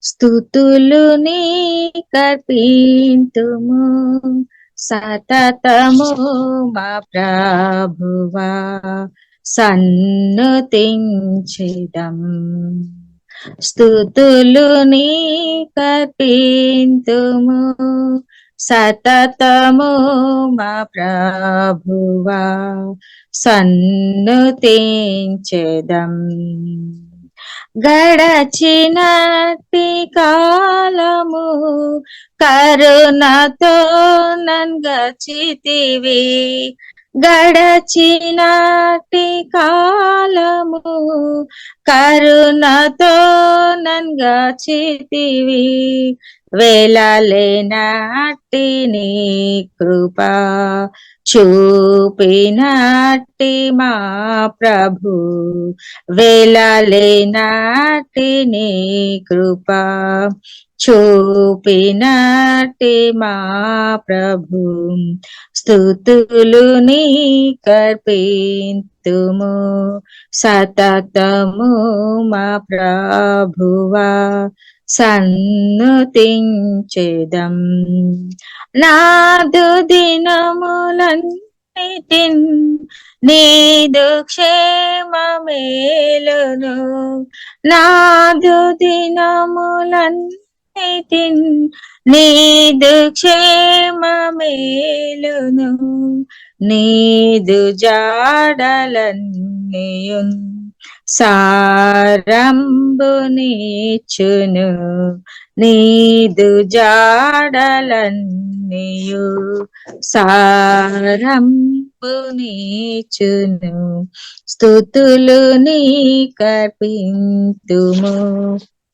స్తుతులు నీకర్పింతుము సతతము మా ప్రభువా సన్నుతించెదం. స్తుతులు నీకర్పింతుము సతతము మా ప్రభువా సన్నుతించెదం. గడచినట్టి కాలము కరుణతో నన్గచితివి, గడచినట్టి కాలము కరుణతో నన్గచితివి, వేళలేనట్టి నీ కృపా చూపినట్టి మా ప్రభు, వేళలేనట్టి నీ కృపా చూపినట్టి మా ప్రభు. స్తుతులు నీకర్పింతుము సతతము మా ప్రభువా సన్నుతించెదం. నాదు దినములన్నిటిన్ నీదు క్షేమమేలును, నాదు దినములన్నిటిన్ నీదు క్షేమమేలును, నీదు జాడలన్నీయున్ సారంబునిచ్చును, నీదు జాడలన్నీయు సారంబునిచ్చును. స్తుతులు నీకర్పింతుము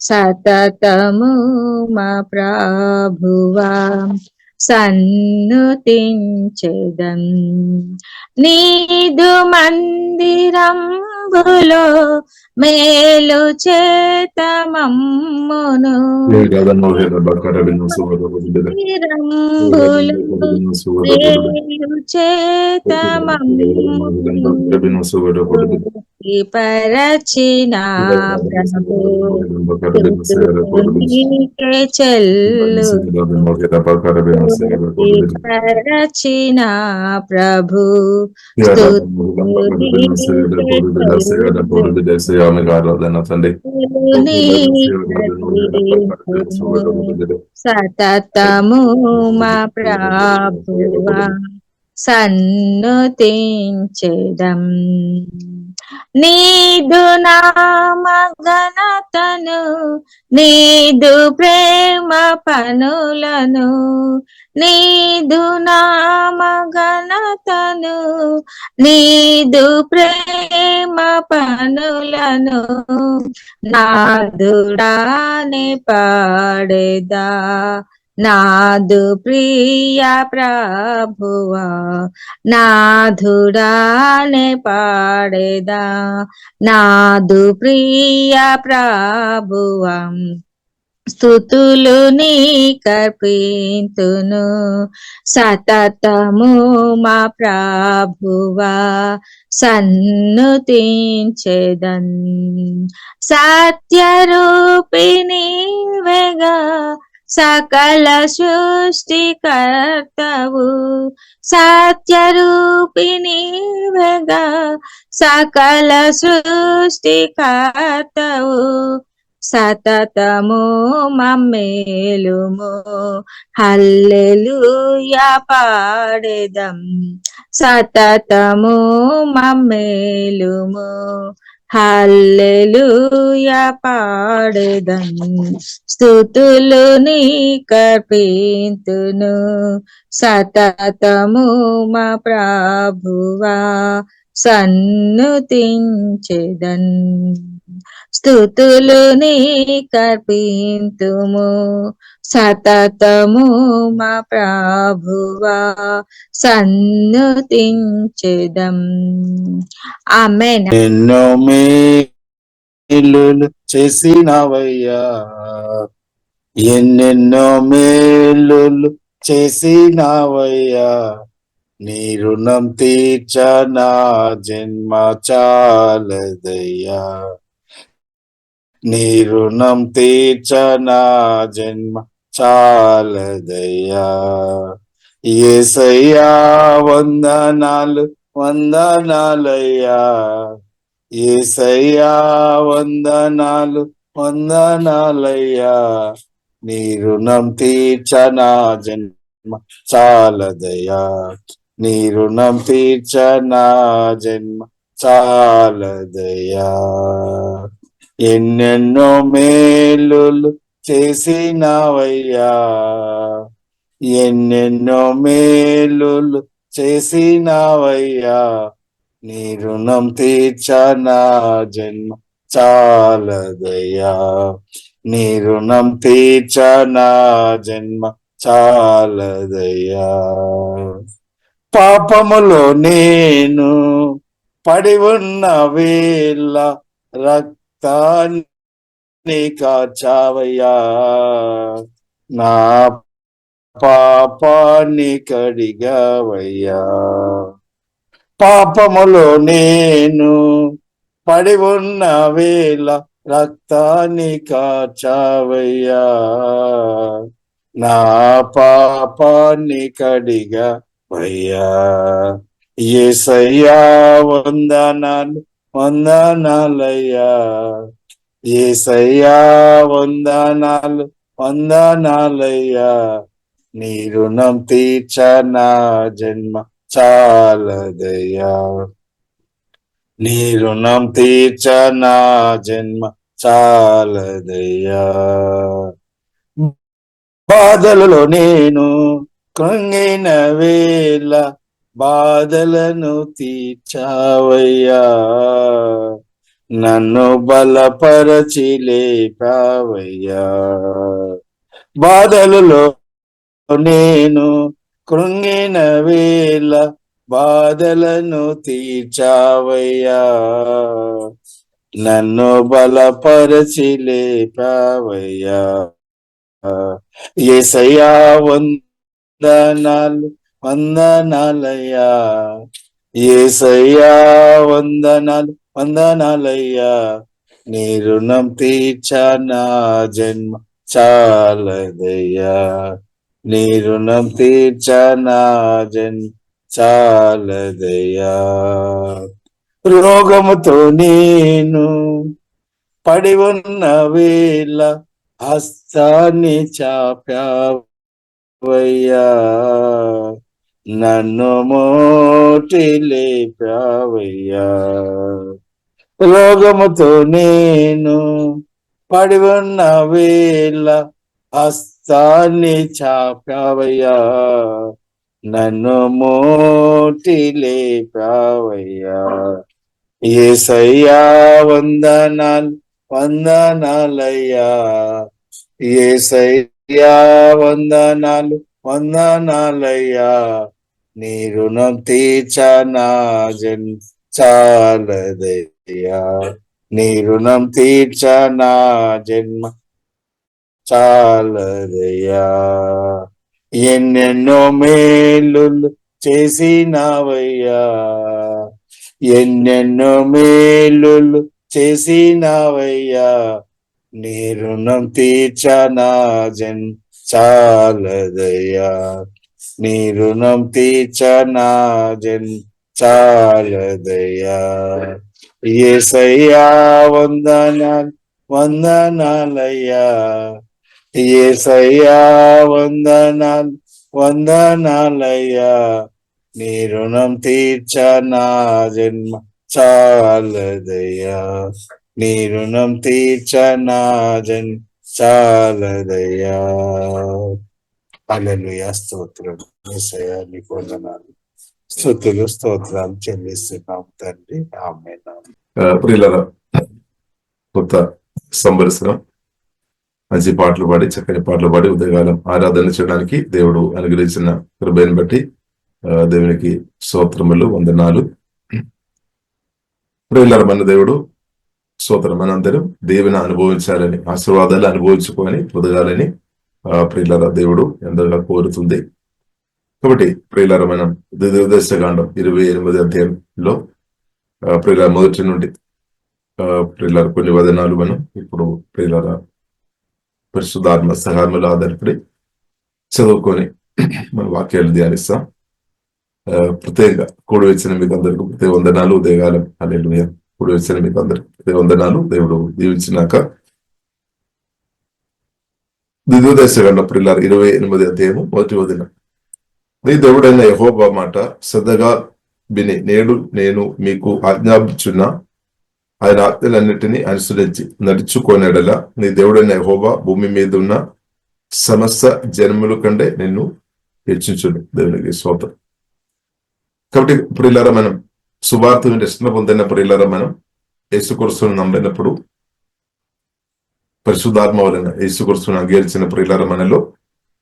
సతతము మా ప్రభువా సన్నుతించెదం. నీదు మందిరంబులో మేలు చేత మమ్మును, మందిరంబులో మేలు చేత మమ్మును పరచిన ప్రభు, నీకే చెల్లు పరచిన ప్రభు, సతతము మా ప్రభువా సన్నుతించెదం. నీదు నామ ఘనతను నీదు ప్రేమ పనులను, నీదు నామ ఘనతను నీదు ప్రేమ పనులను నాదుడానే పాడేదా, నాదు ప్రియ ప్రభువా నాథుడానే పాడేదా, నాదు ప్రియ ప్రభువా స్తుతులు నీకర్పింతును సతతము మా ప్రభువా సన్నుతించెదన్. సత్యరూపిణి వేగా సకల సృష్టికర్తవు, సత్యరూపిణి వేగా సకల సృష్టికర్తవు, సతతము మమ్మేలుము హల్లెలూయా పాడెదం, సతతము మమ్మేలుము హల్లెలూయా పాడెదం. స్తుతులు నీకర్పింతును సతతము మా ప్రభువా సన్నుతించెదన్. స్తుతులు నీకర్పింతుము సతతము మా ప్రభువా సన్నుతించెదం. ఆమేన్. ఎన్నో మేలులు చేసినవయ్యా, ఎన్నెన్నో మేలులు చేసినవయ్యా, నీ రుణం తీర్చ నా జన్మ చాలదయ్యా. నీ రుణం తీర్చనా జన్మ చాలదయ్యా. యేసయ్యా వందనాలు వందనాలయ్యా. యేసయ్యా వందనాలు వందనాలయ్యా. నీ రుణం తీర్చనా జన్మ చాలదయ్యా. నీ రుణం తీర్చనా జన్మ చాలదయ్యా. ఎన్నెన్నో మేలులు చేసినావయ్యా. ఎన్నెన్నో మేలులు చేసినావయ్యా. నీ రుణం తీర్చనా జన్మ చాలదయ్యా. నీ రుణం తీర్చనా జన్మ చాలదయ్యా. పాపములో నేను పడి ఉన్న వేళ రక్తాన్ని కార్చావయ్యా. నా పాపాన్ని కడిగావయ్యా. పాపములో నేను పడి ఉన్న వేళ రక్తాన్ని కార్చావయ్యా. నా పాపాన్ని కడిగావయ్యా. యేసయ్యా వందనాలు వందనాలయ్యా. యేసయ్యా వందనాలు వందనాలయ్యా. నీ రుణం తీర్చనా జన్మ చాలదయ్యా. నీ రుణం తీర్చనా జన్మ చాలదయ్యా. బాధలలో నేను కృంగిన వేళ బాధలను తీర్చావయ్యా. నన్ను బలపరచి లేపావయ్యా. బాధలలో నేను కృంగిన వేళ బాధలను తీర్చావయ్యా. నన్ను బలపరచి లేపావయ్యా. యేసయ్యా వందనాలు వందనాలయ్యా. యేసయ్యా వందనాలు వందనాలయ్యా. నీ రుణం తీర్చనా జన్మ చాలదయ్యా. నీ రుణం తీర్చనా జన్మ చాలదయ్యా. రోగముతో నేను పడి ఉన్న వేళ హస్తాన్ని చాపావయ్యా. నన్ను మోటి లేపావయ్యా. రోగముతో నేను పడి ఉన్న వేళ హస్తాన్ని చాపావయ్యా. నన్ను మోటి లేపావయ్యా. యేసయ్యా వందనాలు వందనాలయ్యా. యేసయ్యా వందనాలు వందనాలయ్యా. నీ రుణం తీర్చనా జన్మ చాలదయ్యా. నీ రుణం తీర్చనా జన్మ చాలదయ్యా. ఎన్నెన్నో మేలులు చేసినావయ్యా. ఎన్నెన్నో మేలులు చేసినావయ్యా. నీ రుణం తీర్చనా జన్మ చాలదయ్యా. నీ రుణం తీర్చనా జన్మ చాలదయ్యా. యేసయ్యా వందనాలు వందనాలయ్యా. యేసయ్యా వందనాలు వందనాలయ్యా. నీ రుణం తీర్చనా జన్మ చాలదయ్యా. నీ రుణం తీర్చనా జన్మ చాలదయ్యా. హల్లెలూయా. స్తోత్రం యేసయ్యా, నీకు వందనాలు, స్తుతులు స్తోత్రాలు చెల్లిస్తున్నాం తండ్రి. ఆమేన్. ప్రియులారా, కొత్త సంవత్సరం మంచి పాటలు పాడి, చక్కని పాటలు పాడి ఉదయకాలం ఆరాధన చేయడానికి దేవుడు అనుగ్రహించిన కృపను బట్టి దేవునికి స్తోత్రములు వందనాలు. ప్రియులారా, మన దేవుడు స్తోత్రం, మనందరం దేవుని అనుభవించాలని, ఆశీర్వాదాలు అనుభవించుకొని పొదగాలని ప్రియులారా దేవుడు ఎంతగా కోరుతుంది. కాబట్టి ప్రియులారా, మనం ద్వితీయోపదేశకాండం 28వ అధ్యాయంలో ప్రియులారా మొదటి నుండి ప్రియులారా కొన్ని వదనాలు మనం ఇప్పుడు ప్రియులారా పరిశుద్ధాత్మ సహాయములు ఆధారపడి చదువుకొని మన వాక్యాలు ధ్యానిస్తాం. ప్రత్యేకంగా కూడి వచ్చిన మీకు అందరికీ ప్రతి వందనాలు, ఉదయకాలం హల్లెలూయా. కూడి వచ్చిన మీకు అందరికి ప్రతి వందనాలు. దేవుడు దీవించినాక ద్వితీయోపదేశకాండ ప్రియులారా 28వ అధ్యాయము 1వ వచనం. నీ దేవుడైన యెహోవా మాట శ్రద్ధగా విని నేడు నేను మీకు ఆజ్ఞాపించున్న ఆయన ఆజ్ఞలన్నిటినీ అనుసరించి నడుచుకోనేడల నీ దేవుడైన యెహోవా భూమి మీద ఉన్న సమస్త జన్మల కంటే నిన్ను హెచ్చించును. దేవునికి స్తోత్రం. కాబట్టి ప్రియులారా మనం సువార్త రక్షణ పొందిన ప్రియులారా మనం యేసుక్రీస్తును నమ్మినప్పుడు పరిశుద్ధాత్మ వలన యేసుక్రీస్తును అంగీకరించిన ప్రియులారా మనలో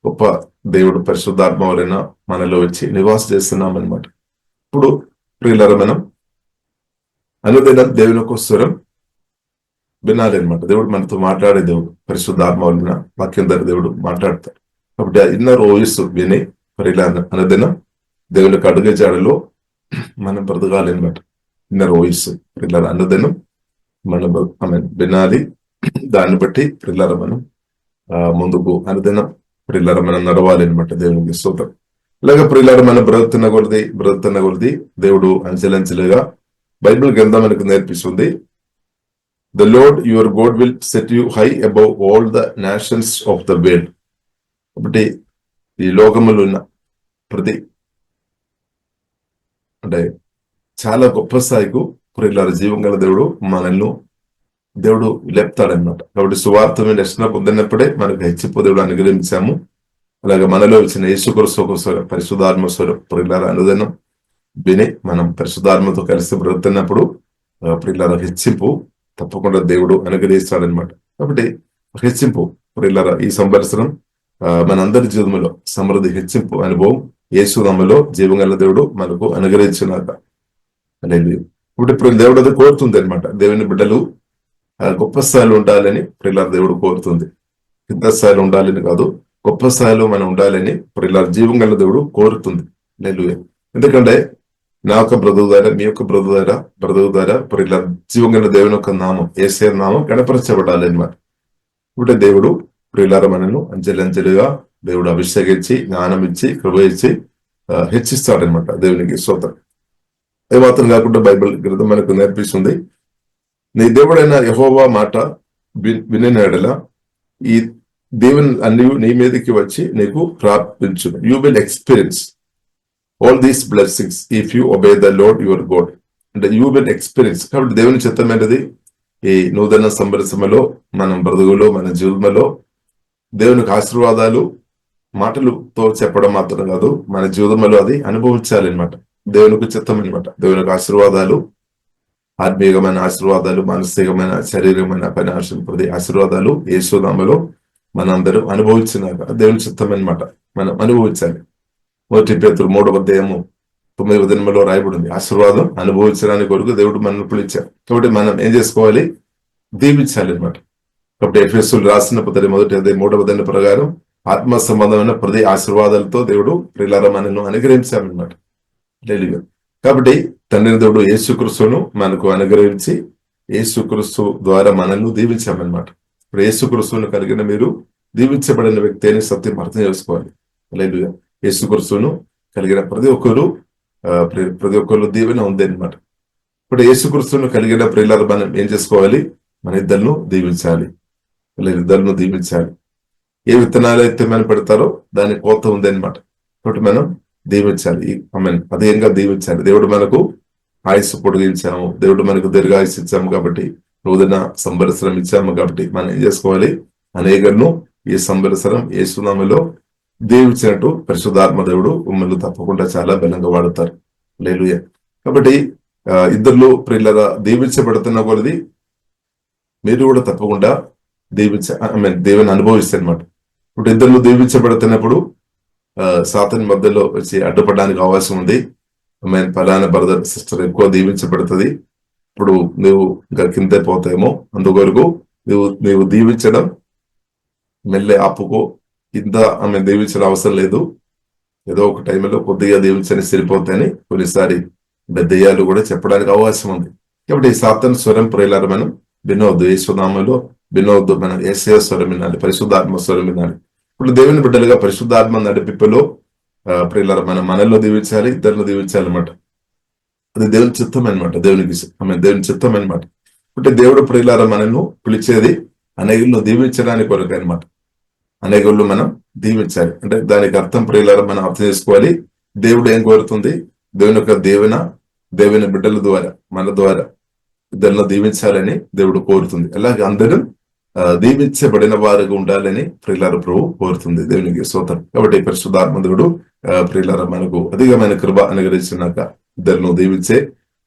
గొప్ప దేవుడు పరిశుద్ధాత్మ వలన మనలో వచ్చి నివాసం చేస్తున్నాం అనమాట. ఇప్పుడు ప్రియులారా మనం అనుదినం దేవుని యొక్క స్వరం వినాలి అనమాట. దేవుడు మనతో మాట్లాడే దేవుడు పరిశుద్ధాత్మ వలన వాక్యం ద్వారా దేవుడు మాట్లాడతాడు. కాబట్టి ఆ ఇన్నర్ వాయిస్ విని ప్రియులారా అనుదినం దేవుని యొక్క అడుగు జాడలో మనం బ్రతకాలి అనమాట. ఇన్నర్ వాయిస్ ప్రియులారా అనుదినం మనం వినాలి. దాన్ని బట్టి ప్రియులారా మనం ముందుకు అనుదినం ప్రియులారా మనం నడవాలి అనమాట. దేవునికి స్తోత్రం. ఇలాగ ప్రియులారా మనం బ్రతుకుతున్న కొలది దేవుడు అంచెలంచెలుగా బైబిల్ గ్రంథం మనకు నేర్పిస్తుంది. The Lord your God will set you high above all the nations of the world. కాబట్టి ఈ లోకములో ఉన్న ప్రతి అంటే చాలా గొప్ప స్థాయికు ప్రియులారా జీవం గల దేవుడు లేపుతాడనమాట. కాబట్టి సువార్త మీద రక్షణ పొందినప్పుడే మనకు హెచ్చిపో దేవుడు అనుగ్రహించాము. అలాగే మనలో వచ్చిన యేసుక్రీస్తు పరిశుద్ధాత్మ స్వరం ప్రియులారా అనుదినం విని మనం పరిశుద్ధాత్మతో కలిసి బ్రతున్నప్పుడు ప్రియులారా హెచ్చింపు తప్పకుండా దేవుడు అనుగ్రహిస్తాడనమాట. కాబట్టి హెచ్చింపు ప్రియులారా ఈ సంవత్సరం మనందరి జీవితంలో సమృద్ధి హెచ్చింపు అనుభవం యేసునామములో జీవంగల దేవుడు మనకు అనుగ్రహించినాక అనేది ఇప్పుడు దేవుడు అది కోరుతుంది అనమాట. దేవుని బిడ్డలు గొప్ప స్థాయిలో ఉండాలని ప్రియులారా దేవుడు కోరుతుంది. కింద స్థాయిలో ఉండాలని కాదు, గొప్ప స్థాయిలో మనం ఉండాలని ప్రియులారా జీవంగల దేవుడు కోరుతుంది. హల్లెలూయా. ఎందుకంటే నా యొక్క బ్రతుకు ద్వారా మీ యొక్క బ్రతుకు ద్వారా ప్రియులారా జీవంగల దేవుని యొక్క నామం యేసయ్య నామం గణపరచబడాలి అనమాట. ఇప్పుడు దేవుడు ప్రియులారా మనను అంచెలంచెలుగా దేవుడు అభిషేకించి జ్ఞానం ఇచ్చి కృప ఇచ్చి హెచ్చిస్తాడనమాట. దేవునికి స్తోత్రం. ఏ మాత్రం కాకుండా బైబిల్ గ్రంథం మనకు నేర్పిస్తుంది, నీ దేవుడైన యెహోవా మాట వినినడల ఈ దేవుని అన్ని నీ మీదకి వచ్చి నీకు ప్రార్థించును. You will experience all these blessings if you obey the Lord your God. అంటే యూ విల్ ఎక్స్పీరియన్స్. కాబట్టి దేవుని చిత్తమైనది ఈ నూతన సంవత్సరంలో మనం బ్రతుకులో మన జీవితంలో దేవునికి ఆశీర్వాదాలు మాటలతో చెప్పడం మాత్రం కాదు, మన జీవితంలో అది అనుభవించాలి అనమాట. దేవునికి చిత్తం అనమాట. దేవునికి ఆశీర్వాదాలు, ఆత్మీయమైన ఆశీర్వాదాలు, మానసికమైన శరీరమైన ప్రతి ఆశీర్వాదాలు యేసునామములో మనందరూ అనుభవించినాక దేవుని చిత్తం అనమాట. మనం అనుభవించాలి. 1 పేతురు 3వ అధ్యాయము 9వ వచనంలో రాయబడింది, ఆశీర్వాదం అనుభవించడానికి కొరకు దేవుడు మనల్ని పిలిచారు. కాబట్టి మనం ఏం చేసుకోవాలి? దీవించాలి అనమాట. కాబట్టి ఎఫెసీయులకు రాసిన పత్రిక 1వ అధ్యాయం 3వ వచనం ప్రకారం ఆత్మ సంబంధమైన ప్రతి ఆశీర్వాదాలతో దేవుడు ప్రియులారా మనను అనుగ్రహించామన్నమాట. కాబట్టి తండ్రి దేవుడు యేసుక్రీస్తును మనకు అనుగ్రహించి యేసుక్రీస్తు ద్వారా మనల్ని దీవించామన్నమాట. ఇప్పుడు యేసుక్రీస్తును కలిగిన మీరు దీవించబడిన వ్యక్తి అని సత్యం అర్థం చేసుకోవాలి. హల్లెలూయా. యేసుక్రీస్తును కలిగిన ప్రతి ఒక్కరు దీవెన ఉంది అనమాట. ఇప్పుడు యేసుక్రీస్తును కలిగిన ప్రియులారా మనం ఏం చేసుకోవాలి? మన ఇద్దరును దీవించాలి. ఇద్దరును దీవించాలి. ఏ విత్తనాలు అయితే మనం పెడతారో దాని కోత ఉంది అనమాట. కాబట్టి మనం దీవించాలి. అధికంగా దీవించాలి. దేవుడు మనకు ఆయుస్సు పొడిగించాము, దేవుడు మనకు దీర్ఘాయుస్సు ఇచ్చాము, కాబట్టి నూతన సంవత్సరం ఇచ్చాము. కాబట్టి మనం ఏం చేసుకోవాలి? అనేకలను ఈ సంవత్సరం యేసునామములో దీవించినట్టు పరిశుద్ధాత్మ దేవుడు మిమ్మల్ని తప్పకుండా చాలా బలంగా వాడుతారు. హల్లెలూయా. కాబట్టి ఇద్దరు ప్రియులారా దీవించబడుతున్న కొలది మీరు కూడా తప్పకుండా దేవుని అనుభవిస్తారనమాట. ఇప్పుడు ఇద్దరు దీవించబడుతున్నప్పుడు సాతాను మధ్యలో వచ్చి అడ్డుపడడానికి అవకాశం ఉంది. ఫలానా బ్రదర్ సిస్టర్ ఎక్కువ దీవించబడుతుంది, ఇప్పుడు నువ్వు ఇంకా కింద పోతాయేమో, అందుకొరకు నువ్వు దీవించడం మెల్లె ఆపుకో. ఇంత దీవించడం అవసరం లేదు, ఏదో ఒక టైంలో కొద్దిగా దీవించని సరిపోతాయని కొన్నిసారి దెయ్యాలు కూడా చెప్పడానికి అవకాశం ఉంది. కాబట్టి ఈ సాతాను స్వరం ప్రియులారా మనం వినవద్దు. యేసునామములో వినవద్దు. మనం యేసయ్య స్వరం వినాలి, పరిశుద్ధాత్మ స్వరం వినాలి. ఇప్పుడు దేవుని బిడ్డలుగా పరిశుద్ధాత్మ నడిపిప్పులో ప్రియులారా మనం మనలో దీవించాలి, ఇద్దరిలో దీవించాలి అనమాట. అది దేవుని చిత్తం అనమాట. దేవుని చిత్తం అనమాట. అంటే దేవుడు ప్రియులారా మనను పిలిచేది అనేకులను దీవించడానికి కొరకు అనమాట. అనేకులను మనం దీవించాలి అంటే దానికి అర్థం ప్రియులారా మనం అర్థం చేసుకోవాలి. దేవుడు ఏం కోరుతుంది? దేవుని యొక్క దేవుని బిడ్డల ద్వారా, మన ద్వారా ఇద్దరిలో దీవించాలని దేవుడు కోరుతుంది. అలాగే అందరూ దీవించబడిన వారుగా ఉండాలని ప్రియులారా ప్రభు కోరుతుంది. దేవునికి స్తోత్రం. కాబట్టి పరిశుద్ధాత్మ దేవుడు ప్రియులారా మనకు అధికమైన కృప అనుగ్రహించినాక ఇద్దరిను దీవించే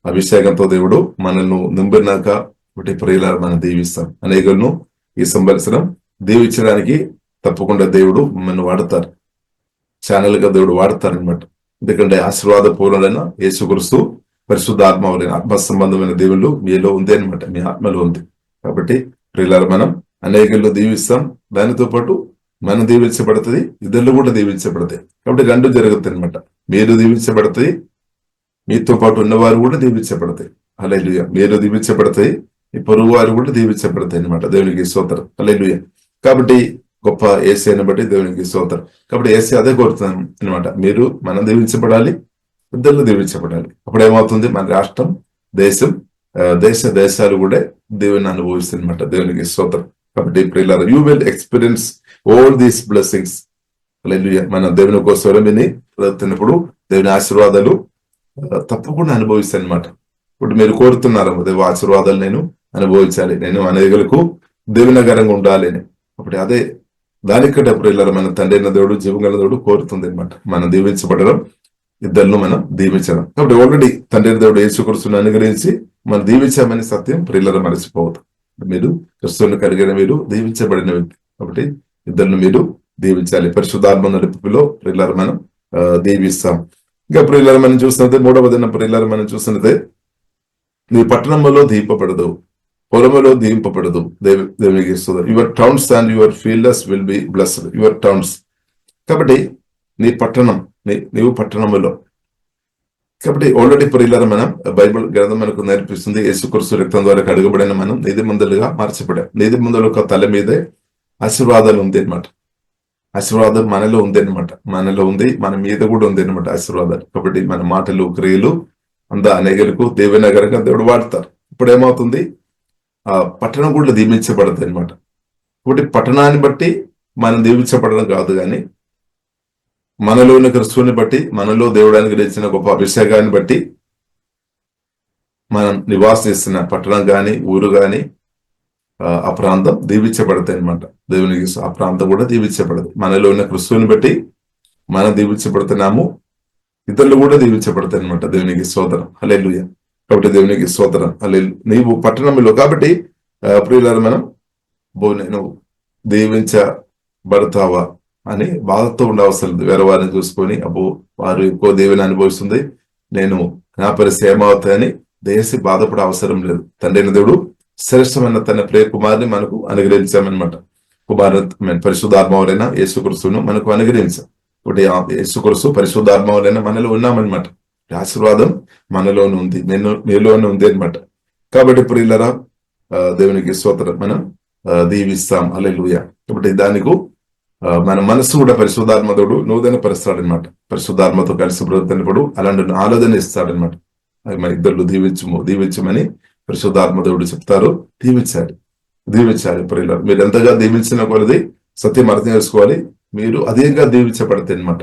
అభిషేకంతో దేవుడు మనల్ని నింపినాక ఒకటి ప్రియులారా మనం దీవిస్తాం. అనేకులను ఈ సంవత్సరం దీవించడానికి తప్పకుండా దేవుడు మనం వాడతారు, ఛానల్ గా దేవుడు వాడతారనమాట. ఎందుకంటే ఆశీర్వాద పూర్ణుడైన యేసుక్రీస్తు పరిశుద్ధాత్మ ఆత్మ సంబంధమైన దేవుళ్ళు మీలో ఉంది అనమాట, మీ ఆత్మలో ఉంది. కాబట్టి ప్రియులారా మనం అనేకులను దీవిస్తాం, దానితో పాటు మనం దీవించబడుతుంది, ఇద్దరు కూడా దీవించబడతాయి. కాబట్టి రెండు జరుగుతాయి అనమాట. మీరు దీవించబడతాయి, మీతో పాటు ఉన్నవారు కూడా దీవించబడతాయి. హల్లెలూయా. మీరు దీవించబడతాయి, ఈ పొరుగు వారు కూడా దీవించబడతాయి అనమాట. దేవునికి స్తోత్రం. హల్లెలూయా. కాబట్టి గొప్ప యేసయ్యను బట్టి దేవునికి స్తోత్రం. కాబట్టి యేసయ్య అదే కోరుతున్నాం అనమాట. మనం దీవించబడాలి, ఇద్దరు దీవించబడాలి. అప్పుడు ఏమవుతుంది? మన రాష్ట్రం, దేశాలు కూడా దేవుని అనుభవిస్తుంది అనమాట. దేవునికి స్తోత్రం. కాబట్టి ప్రియులారా you will experience all these blessings. హల్లెలూయా. మన దేవుని కోసం విని ప్రవర్తినప్పుడు దేవుని ఆశీర్వాదాలు తప్పకుండా అనుభవిస్తాయి అనమాట. ఇప్పుడు మీరు కోరుతున్నారు, దేవ ఆశీర్వాదాలు నేను అనుభవించాలి, నేను అనేకులకు దేవునగరంగా ఉండాలి అని. అప్పుడు అదే దానికంటే ప్రియులారా మన తండ్రి అయిన దేవుడు, జీవగల దేవుడు కోరుతుంది అనమాట. మనం దీవించబడడం, ఇద్దరిని మనం దీవించడం. కాబట్టి ఆల్రెడీ తండ్రి అయిన దేవుడు యేసుక్రీస్తుని అనుగ్రహించి మనం దీవించామని సత్యం ప్రియులారా మరచిపోవద్దు. మీరు క్రిస్తువుని కలిగిన మీరు దీవించబడిన వ్యక్తి. కాబట్టి ఇద్దరిని మీరు దీవించాలి. పరిశుద్ధాత్మ నడిపిలో ప్రియులారా మనం దీవిస్తాం. ఇంకా ప్రియులారా మనం చూస్తున్నది మూడవ దినం ప్రియులారా మనం చూస్తున్నదే, నీ పట్టణంలో దీపపడదు, పొలములో దీంపబడదు. దేవునికి స్తోత్రం. Your towns and your fielders will be blessed. Your towns. కాబట్టి నీ పట్టణం, నీవు పట్టణములో. కాబట్టి ఆల్రెడీ ప్రియులారా మనం బైబిల్ గ్రంథం మనకు నేర్పిస్తుంది, యేసుక్రీస్తు రక్తం ద్వారా కడుగబడిన మనం నీతిమంతులుగా మార్చబడాం. నీతిమంతుల యొక్క తల మీదే ఆశీర్వాదాలు ఉంది అనమాట. ఆశీర్వాదం మనలో ఉంది అనమాట. మనలో ఉంది, మన మీద కూడా ఉంది అనమాట ఆశీర్వాదాలు. కాబట్టి మన మాటలు, క్రియలు అనేకులకు దేవునగరంగా దేవుడు వాడతారు. ఇప్పుడు ఏమవుతుంది? పట్టణం కూడా దీవించబడదు అనమాట. కాబట్టి పట్టణాన్ని బట్టి మనం దీవించబడడం కాదు, కానీ మనలో ఉన్న క్రిస్తువుని బట్టి, మనలో దేవుడానికి గ్రహించిన గొప్ప అభిషేకాన్ని బట్టి మనం నివాసిస్తున్న పట్టణం కానీ, ఊరు కానీ, ఆ ప్రాంతం దీవించబడతాయి అనమాట. దేవునికి ఆ ప్రాంతం కూడా దీవించబడదు. మనలో ఉన్న క్రిస్తువుని బట్టి మనం దీవించబడుతున్నాము, ఇతరులు కూడా దీవించబడతాయి అనమాట. దేవునికి స్తోత్రం. హల్లెలూయా. కాబట్టి దేవునికి స్తోత్రం. నీవు పట్టణంలో. కాబట్టి ప్రియులారా మనం నేను దీవించబడతావా అని బాధతో ఉండవసరం లేదు. వేరే వారిని చూసుకొని వారు ఎక్కువ దేవుని అనుభవిస్తుంది, నేను నా పరిస్థితి ఏమవుతాయని దేశి బాధపడే అవసరం లేదు. తండ్రి అయిన దేవుడు శ్రేష్టమైన తన ప్రియ కుమారుని మనకు అనుగ్రహించామన్నమాట. పరిశుద్ధాత్మవరైన యేసుక్రీస్తును మనకు అనుగ్రహించాం. ఇప్పుడు యేసుక్రీస్తు పరిశుద్ధాత్మవరైన మనలో ఉన్నామన్నమాట. ఆశీర్వాదం మనలోనే ఉంది, మీలోనే ఉంది అనమాట. కాబట్టి ప్రియులారా దేవునికి స్తోత్రం. మనం దీవిస్తాం. హల్లెలూయా. కాబట్టి దానికి మన మనసు కూడా పరిశుద్ధాత్మతుడు నూతన పరుస్తాడనమాట. పరిశుద్ధాత్మతో కలిసి బ్రతుకున్నప్పుడు అలాంటి ఆలోచన ఇస్తాడనమాట. మన ఇద్దరు దీవించమని పరిశుద్ధాత్మదేవుడు చెప్తారు. దీవించాలి ప్రియులారా. మీరు ఎంతగా దీవించిన కొలది సత్యం అర్థం చేసుకోవాలి, మీరు అధికంగా దీవించబడతాయి అనమాట.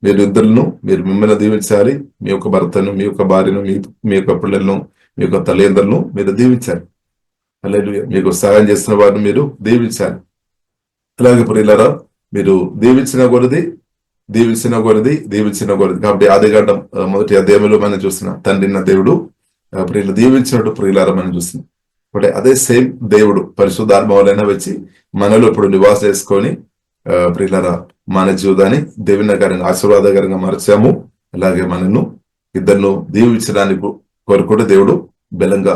మీరు ఇద్దరును, మీరు మిమ్మల్ని దీవించాలి, మీ యొక్క భర్తను, మీ యొక్క భార్యను, మీ యొక్క పిల్లలను, మీ యొక్క తల్లిదండ్రులను మీరు దీవించాలి. హల్లెలూయా. మీకు సహాయం చేస్తున్న వారిని మీరు దీవించాలి. అలాగే ప్రియులారా మీరు దీవించిన కొలది. కాబట్టి ఆదికాండం 1వ అధ్యాయంలో మనం చూస్తున్నాం, తండ్రిన దేవుడు ప్రియులు దీవించినట్టు ప్రియులారా మనం చూస్తున్నాం. కాబట్టి అదే సేమ్ దేవుడు పరిశుద్ధాత్మవలైనా వచ్చి మనలో ఇప్పుడు నివాసం చేసుకొని ప్రియులారా మన జీవితాన్ని దేవునికరంగా ఆశీర్వాదకరంగా మార్చాము. అలాగే మనను ఇద్దరును దీవించడానికి కొరకు దేవుడు బలంగా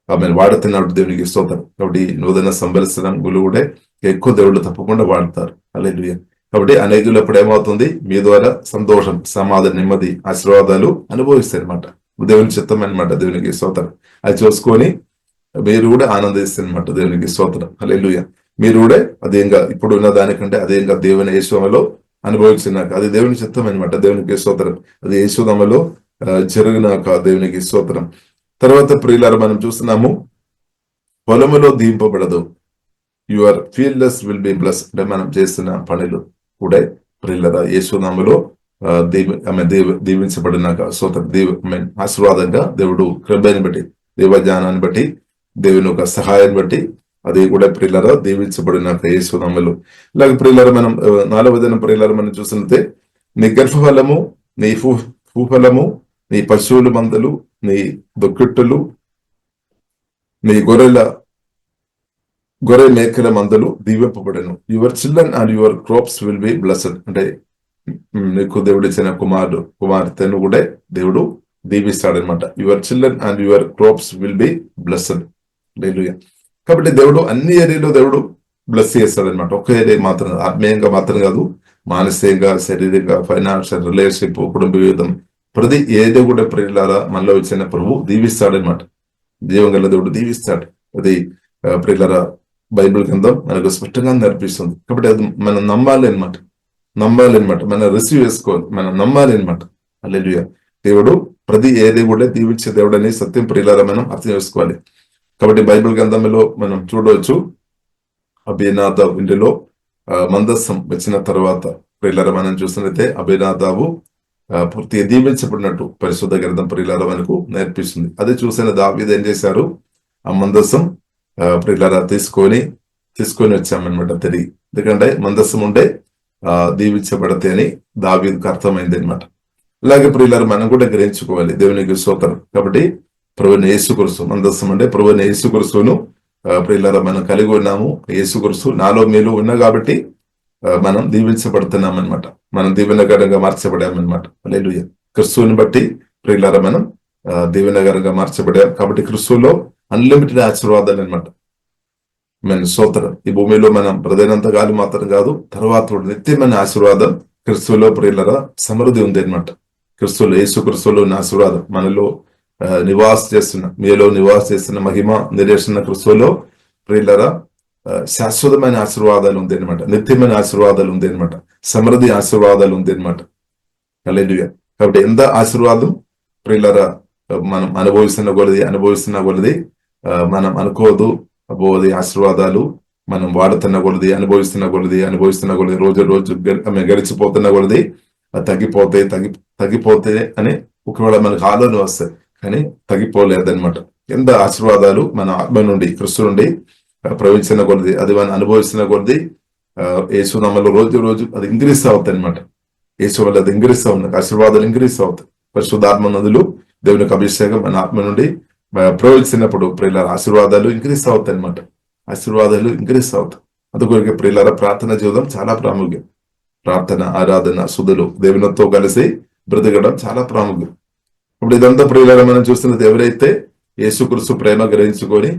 ఆమె వాడుతున్నాడు. దేవునికి స్తోత్రం. కాబట్టి నూతన సంవత్సరం కూడా ఎక్కువ దేవుళ్ళు తప్పకుండా వాడతారు. హల్లెలూయా. కాబట్టి అనేకులు ఎప్పుడు ఏమవుతుంది? మీ ద్వారా సంతోషం, సమాధానం, నెమ్మది, ఆశీర్వాదాలు అనుభవిస్తాయి అనమాట. దేవుని చిత్తం అనమాట. దేవునికి స్తోత్రం. అది చూసుకొని మీరు కూడా ఆనందిస్తుంది అనమాట. దేవునికి స్తోత్రం. హల్లెలూయా. మీరు కూడా అదేంగా ఇప్పుడు ఉన్న దానికంటే అదేంగా దేవుని యేసునామములో అనుభవించినాక అది దేవుని చిత్తం అనమాట. దేవునికి స్తోత్రం. అది యేసునామములో జరిగినాక దేవునికి స్తోత్రం. తర్వాత ప్రియులారా మనం చూస్తున్నాము, పొలములో దీంపబడదు, యువర్ ఫీల్డ్లెస్ విల్ బి బ్లెస్. అంటే మనం చేస్తున్న పనులు కూడా ప్రియులారా యేసునామములో దీవించబడినాక స్తోత్రం. ఆశీర్వాదంగా దేవుడు కృపని బట్టి, దేవజ్ఞానాన్ని బట్టి, దేవుని యొక్క సహాయాన్ని బట్టి అది కూడా ప్రియులారా దీవించబడినాక యేసునామములో. ఇలాగ ప్రియులారా మనం 4వ దినం ప్రియులారా మనం చూసినట్లయితే, నీ గర్భఫలము, నీ భూఫలము, నీ పశువుల మందలు, నీ దొక్కిట్టులు, నీ గొర్రె మేకల మందలు దీవింపబడను. Your children and your crops will be blessed. అంటే నీకు దేవుడు ఇచ్చిన కుమార్తెను కూడా దేవుడు దీవిస్తాడనమాట. Your children and your crops will be blessed. హల్లెలూయా. కాబట్టి దేవుడు అన్ని ఏరియాలో దేవుడు బ్లెస్ చేస్తాడనమాట. ఒక్క ఏరియా మాత్రం, ఆత్మీయంగా మాత్రం కాదు, మానసికంగా, శారీరకంగా, ఫైనాన్షియల్, రిలేషన్షిప్, కుటుంబ జీవితం, ప్రతి ఏరియా కూడా ప్రియులారా మనలో ఇచ్చిన ప్రభు దీవిస్తాడనమాట. జీవంగల దేవుడు దీవిస్తాడు. అది ప్రియులారా బైబిల్ గ్రంథం మనకు స్పష్టంగా నేర్పిస్తుంది. కాబట్టి అది మనం నమ్మాలి అనమాట. మనం రిసీవ్ చేసుకోవాలి, మనం నమ్మాలి అనమాట. హల్లెలూయా. దేవుడు ప్రతి ఏరియా కూడా దీవించే దేవుడు అనే సత్యం ప్రియులారా మనం అర్థం చేసుకోవాలి. కాబట్టి బైబిల్ గ్రంథంలో మనం చూడవచ్చు, అభినాదాబు ఇంటిలో మందస్సం వచ్చిన తర్వాత ప్రియులారా మనం చూసినట్లయితే అభినాదాబు పూర్తిగా దీవించబడినట్టు పరిశుద్ధ గ్రంథం ప్రియులారా మనకు నేర్పిస్తుంది. అదే చూసిన దావీదు ఏం చేశారు, ఆ మందస్సం ప్రియులారా తీసుకొని వచ్చామన్నమాట తిరిగి. ఎందుకంటే మందస్సం ఉంటే దీవించబడితే అని దావీదుకు అర్థమైంది అనమాట. అలాగే ప్రియులారా మనం కూడా గ్రహించుకోవాలి, దేవునికి స్తోత్రం. కాబట్టి ప్రభువైన యేసుక్రీస్తు, మందస్సం అంటే ప్రభువైన యేసుక్రీస్తును ప్రియులారా మనం కలిగి ఉన్నాము. యేసుక్రీస్తు నాలో మీలో ఉన్నా కాబట్టి మనం దీవించబడుతున్నాం అనమాట. మనం దీవెనకరంగా మార్చబడామన్నమాట. హల్లెలూయా. క్రీస్తుని బట్టి ప్రియులారా మనం దీవెనకరంగా మార్చబడాం. కాబట్టి క్రీస్తులో అన్లిమిటెడ్ ఆశీర్వాదాలు అనమాట. స్తోత్రం. ఈ భూమిలో మనం బ్రతికినంత కాలం మాత్రం కాదు, తర్వాత నిత్యమైన ఆశీర్వాదం క్రీస్తులో ప్రియులారా సమృద్ధి ఉంది అనమాట. క్రీస్తులో, యేసు క్రీస్తులో ఉన్న ఆశీర్వాదం మనలో మీలో నివాస చేస్తున్న మహిమ నిరీక్షణ క్రీస్తులో ప్రియులారా శాశ్వతమైన ఆశీర్వాదాలు ఉంది అనమాట. నిత్యమైన ఆశీర్వాదాలు ఉంది అనమాట. సమృద్ధి ఆశీర్వాదాలు ఉంది అనమాట. హల్లెలూయా. కాబట్టి ఎంత ఆశీర్వాదం ప్రియులారా మనం అనుభవిస్తున్న కొలది మనం అనుకోదు, అబోది ఆశీర్వాదాలు మనం వాడుతున్న కొలది, అనుభవిస్తున్న కొలది రోజు గడిచిపోతున్న కొలది తగ్గిపోతే అని ఒకవేళ మనకు ఆలోచన వస్తాయి, కానీ తగ్గిపోలేదన్నమాట. ఎంత ఆశీర్వాదాలు మన ఆత్మ నుండి, క్రీస్తు నుండి ప్రవహించిన కొలది, అది మనం అనుభవిస్తున్న కొలది యేసునామములో రోజు అది ఇంక్రీస్ అవుతాయి అనమాట. యేసు వల్ల అది ఇంక్రీస్ అవుతుంది, ఆశీర్వాదాలు ఇంక్రీస్ అవుతాయి. పరిశుద్ధాత్మ నదులు, దేవునికి అభిషేకం మన ఆత్మ నుండి ప్రవహించినప్పుడు ప్రియులారా ఆశీర్వాదాలు ఇంక్రీస్ అవుతాయి అనమాట. ఆశీర్వాదాలు ఇంక్రీస్ అవుతాయి. అందుకొరకు ప్రియులారా ప్రార్థన జీవితం చాలా ప్రాముఖ్యం. ప్రార్థన, ఆరాధన, శుద్ధులు, దేవునితో కలిసి బ్రతకడం చాలా ప్రాముఖ్యం. ఇప్పుడు ఇదంతా ప్రియులారా మనం చూస్తున్నది, ఎవరైతే యేసుక్రీస్తు ప్రేమ గ్రహించుకొని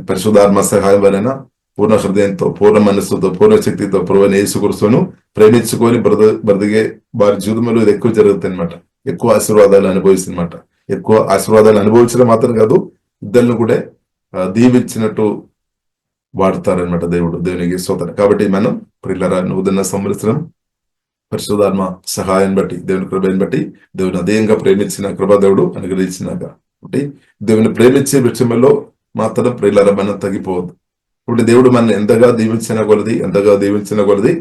పరిశుద్ధాత్మ సహాయం వలన పూర్ణ హృదయంతో, పూర్ణ మనస్సుతో, పూర్ణ శక్తితో ప్రభువైన యేసుక్రీస్తును ప్రేమించుకొని బ్రతికే వారి జీవితంలో ఇది ఎక్కువ జరుగుతుంది అనమాట. ఎక్కువ ఆశీర్వాదాలు అనుభవిస్తున్నమాట. ఎక్కువ ఆశీర్వాదాలు అనుభవించడం మాత్రం కాదు, ఇద్దరిని కూడా దీవించినట్టు వాడతారనమాట దేవుడు. దేవునికి స్తోత్రం. కాబట్టి మనం ప్రియులారా నూతన సంవత్సరం పరిశుద్ధాత్మ సహాయం బట్టి, దేవుని కృపను బట్టి, దేవుని అదేంగా ప్రేమించిన కృపా దేవుడు అనుగ్రహించినాక, కాబట్టి దేవుని ప్రేమించే విషయంలో మాత్రం ప్రియులారా మనం తగ్గిపోవద్దు. ఇప్పుడు దేవుడు మనం ఎంతగా దీవించిన కొలది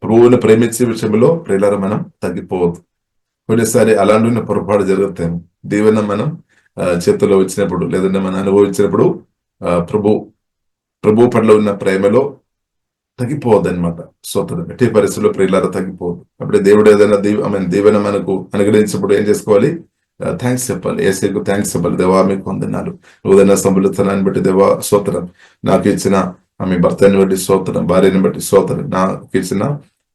ప్రభువుని ప్రేమించే విషయంలో ప్రియులారా మనం తగ్గిపోవద్దు. కొన్నిసారి అలాంటి పొరపాటు జరుగుతాయి. దీవెన మనం చేతిలో వచ్చినప్పుడు, లేదంటే మనం అనుభవించినప్పుడు ప్రభు పట్ల ఉన్న ప్రేమలో తగ్గిపోవద్దు అనమాట. స్తోత్రం. ఎట్టి పరిస్థితుల్లో ప్రియులారా తగ్గిపోవద్దు. అప్పుడు దేవుడు ఏదైనా దీవెన మనకు అనుగ్రహించినప్పుడు ఏం చేసుకోవాలి? థ్యాంక్స్ చెప్పాలి. ఏసైకు థ్యాంక్స్ చెప్పాలి. దేవా మీకు వందనాలు, నువ్వుదన్న సంబలితనాన్ని బట్టి దేవా స్తోత్రం. నాకు ఇచ్చిన ఆమె భర్తని బట్టి స్తోత్రం, భార్యని బట్టి స్తోత్రం, నాకు ఇచ్చిన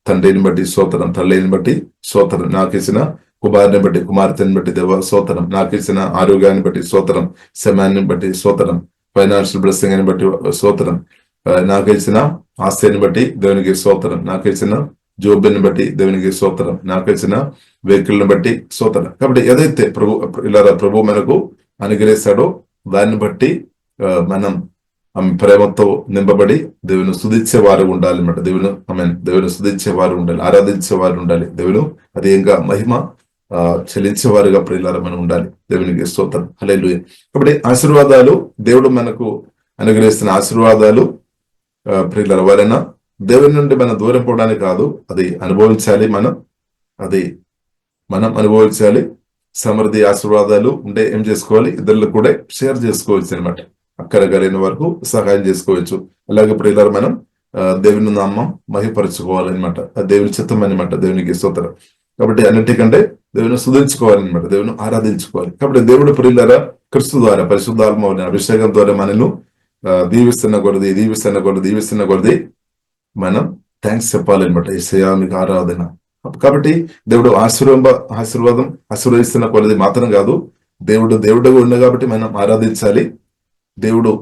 తండ్రిని బట్టి స్తోత్రం, తల్లిని బట్టి స్తోత్రం, నాకు ఇచ్చిన కుమారుని బట్టి, కుమార్తెని బట్టి దేవా స్తోత్రం, నాకు ఇచ్చిన ఆరోగ్యాన్ని బట్టి స్తోత్రం, సమయాన్ని బట్టి స్తోత్రం, ఫైనాన్షియల్ బ్లెస్సింగ్ అని బట్టి స్తోత్రం, నాకు ఇచ్చిన ఆస్తిని బట్టి దేవునికి స్తోత్రం, నాకు ఇచ్చిన జోబుని బట్టి దేవునికి స్తోత్రం, నాకు ఇచ్చిన వెహికల్ని బట్టి స్తోత్రం. కాబట్టి ఏదైతే ప్రభు మనకు అనుగ్రహిస్తాడో దాన్ని బట్టి మనం ప్రేమతో నింపబడి దేవుని స్తుతించే వారు ఉండాలి అన్నమాట. దేవుని స్తుతించే వారు ఉండాలి, ఆరాధించే వారు ఉండాలి, దేవుని అదేంగా మహిమ చెల్లించేవారుగా ప్రియులారా మనం ఉండాలి. దేవునికి స్తోత్రం, హల్లెలూయా. కాబట్టి ఆశీర్వాదాలు, దేవుడు మనకు అనుగ్రహిస్తున్న ఆశీర్వాదాలు ప్రియులారా వలన దేవుని నుండి మనం దూరం పోవడానికి కాదు, అది అనుభవించాలి. మనం అనుభవించాలి. సమృద్ధి ఆశీర్వాదాలు ఉంటే ఏం చేసుకోవాలి? ఇద్దరు కూడా షేర్ చేసుకోవచ్చు అనమాట. అక్కడ కలిగిన వరకు సహాయం చేసుకోవచ్చు. అలాగే ప్రియులారా మనం దేవుని నామం మహిపరచుకోవాలన్నమాట. అది దేవుని చిత్తం అనమాట. దేవునికి స్తోత్రం. కాబట్టి అన్నిటికంటే దేవుని స్తుతించుకోవాలన్నమాట, దేవుని ఆరాధించుకోవాలి. కాబట్టి దేవుడు ప్రియులారా క్రీస్తు ద్వారా పరిశుద్ధాత్మ అభిషేకం ద్వారా మనను దీవిస్తున్న కొలది మనం థ్యాంక్స్ చెప్పాలన్నమాట. యేసయ్యా మీకు ఆరాధన. కాబట్టి దేవుడు ఆశీర్వదిస్తున్న కొలది మాత్రం కాదు, దేవుడు ఉన్న కాబట్టి మనం ఆరాధించాలి. దేవుడు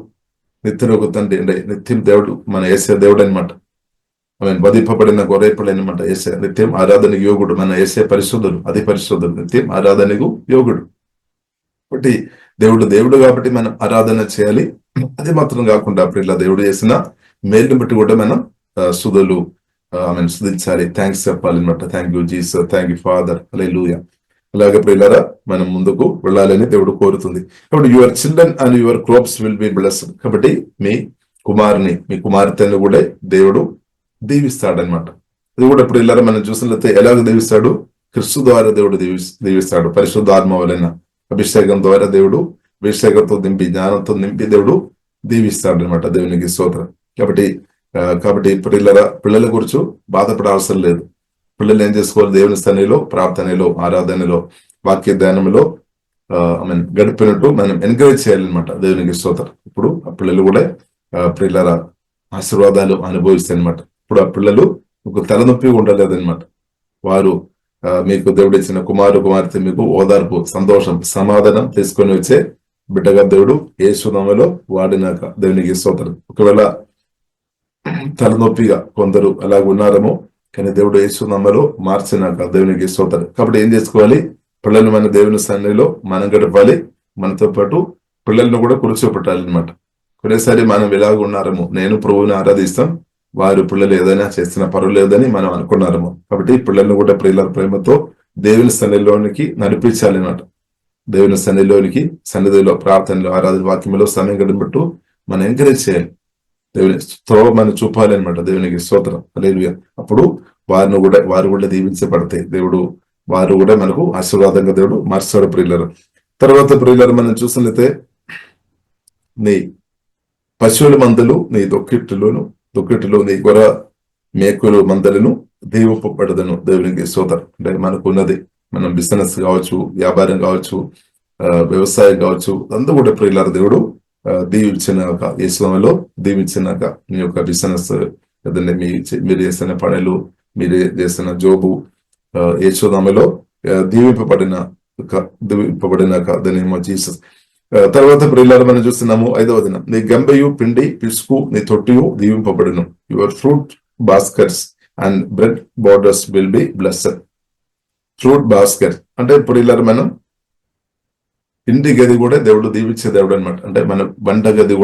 నిత్యం తండ్రి అంటే నిత్యం దేవుడు మన యేసయ్య దేవుడు అనమాట. వధింపబడిన గొర్రెపిల్ల అనమాట యేసయ్య. నిత్యం ఆరాధనకు యోగుడు. మన యేసయ్య పరిశుద్ధుడు, అతి పరిశుద్ధుడు, నిత్యం ఆరాధనకు యోగుడు. కాబట్టి దేవుడు కాబట్టి మనం ఆరాధన చేయాలి. అది మాత్రం కాకుండా ప్రియుల దేవుడు చేసిన మేలుని బట్టి కూడా మనం స్తుతించాలి, థ్యాంక్స్ చెప్పాలన్నమాట. Thank you Jesus, thank you father, హల్లెలూయా. అలాగే ప్రియులారా మనం ముందుకు వెళ్ళాలని దేవుడు కోరుతుంది. కాబట్టి your children and your crops will be blessed. కాబట్టి మీ కుమార్తెను కూడా దేవుడు దీవిస్తాడనమాట. అది కూడా ప్రియులారా మనం చూసినట్లయితే ఎలాగ దీవిస్తాడు? క్రీస్తు ద్వారా దేవుడు దీవిస్తాడు. పరిశుద్ధాత్మ వలన అభిషేకం ద్వారా దేవుడు అభిషేకంతో నింపి, జ్ఞానంతో నింపి దేవుడు దీవిస్తాడు అనమాట. దేవునికి స్తోత్రం. కాబట్టి పిల్లల గురించి బాధపడాల్సిన లేదు. పిల్లలు ఏం చేసుకోవాలి? దేవుని స్థానిలో, ప్రార్థనలో, ఆరాధనలో, వాక్య ధ్యానంలో గడిపినట్టు మనం ఎంకరేజ్ చేయాలన్నమాట. దేవునికి స్తోత్రం. ఇప్పుడు ఆ పిల్లలు కూడా పిల్లల ఆశీర్వాదాలు అనుభవిస్తారనమాట. ఇప్పుడు ఆ పిల్లలు ఒక తలనొప్పి ఉండలేదన్నమాట. వారు మీకు దేవుడు ఇచ్చిన కుమార్తె మీకు ఓదార్పు, సంతోషం, సమాధానం తీసుకొని వచ్చే బిడ్డగా దేవుడు యేసు నామములో వాడినాక దేవునికి స్తోత్రం. ఒకవేళ తలనొప్పిగా కొందరు అలాగ ఉన్నారేమో, కానీ దేవుడు యేసు నామములో మార్చినాక దేవునికి స్తోత్రం. కాబట్టి ఏం చేసుకోవాలి? పిల్లలు మన దేవుని సన్నిధిలో మనం గడపాలి. మనతో పాటు పిల్లలను కూడా కూర్చోపెట్టాలి అనమాట. కొన్నిసారి మనం ఎలాగ ఉన్నారేమో, నేను ప్రభువుని ఆరాధిస్తాం, వారు పిల్లలు ఏదైనా చేసిన పర్వాలేదని మనం అనుకున్నారేమో. కాబట్టి పిల్లలను కూడా ప్రేమతో దేవుని సన్నిధిలోనికి నడిపించాలి అన్నమాట. దేవుని సన్నిధిలో ప్రార్థనలో, ఆరాధన, వాక్యంలో సమయం గడిపెట్టు మనం ఎంకరేజ్ చేయాలి. దేవుని త్రోవ మనం చూపాలి అనమాట. దేవునికి స్తోత్రం, హల్లెలూయా. అప్పుడు వారు కూడా దీవించబడతాయి. వారు కూడా మనకు ఆశీర్వాదంగా దేవుడు మార్చాడు ప్రియులారా. తర్వాత ప్రియులారా మనం చూసినట్లయితే నీ పశువుల మందలు నీ దుక్కిటిలో నీ గొర్రె మేకులు మందలను దీవింపబడదను. దేవునికి స్తోత్రం. అంటే మనకు ఉన్నది, మనం బిజినెస్ కావచ్చు, వ్యాపారం కావచ్చు, వ్యవసాయం కావచ్చు, అంతా కూడా ప్రియులారా దేవుడు దీవించినాక, యేసునామములో దీవించినాక మీ యొక్క బిజినెస్ ఏదంటే మీరు చేసిన పనులు, మీరు చేసిన జోబు యేసునామములో దీవింపబడినాక దానేమో జీసస్. తర్వాత ప్రియులారా మనం చూస్తున్నాము 5వ దినం నీ గంబయు, పిండి, పిసుకు, నీ తొట్టియు దీవింపబడును. Your fruit baskets and bread borders will be blessed. Fruit basket అంటే ప్రియులారా మనం ఇంటి గది కూడా దేవుడు దీవించే దేవుడు అనమాట. అంటే మన వంట గది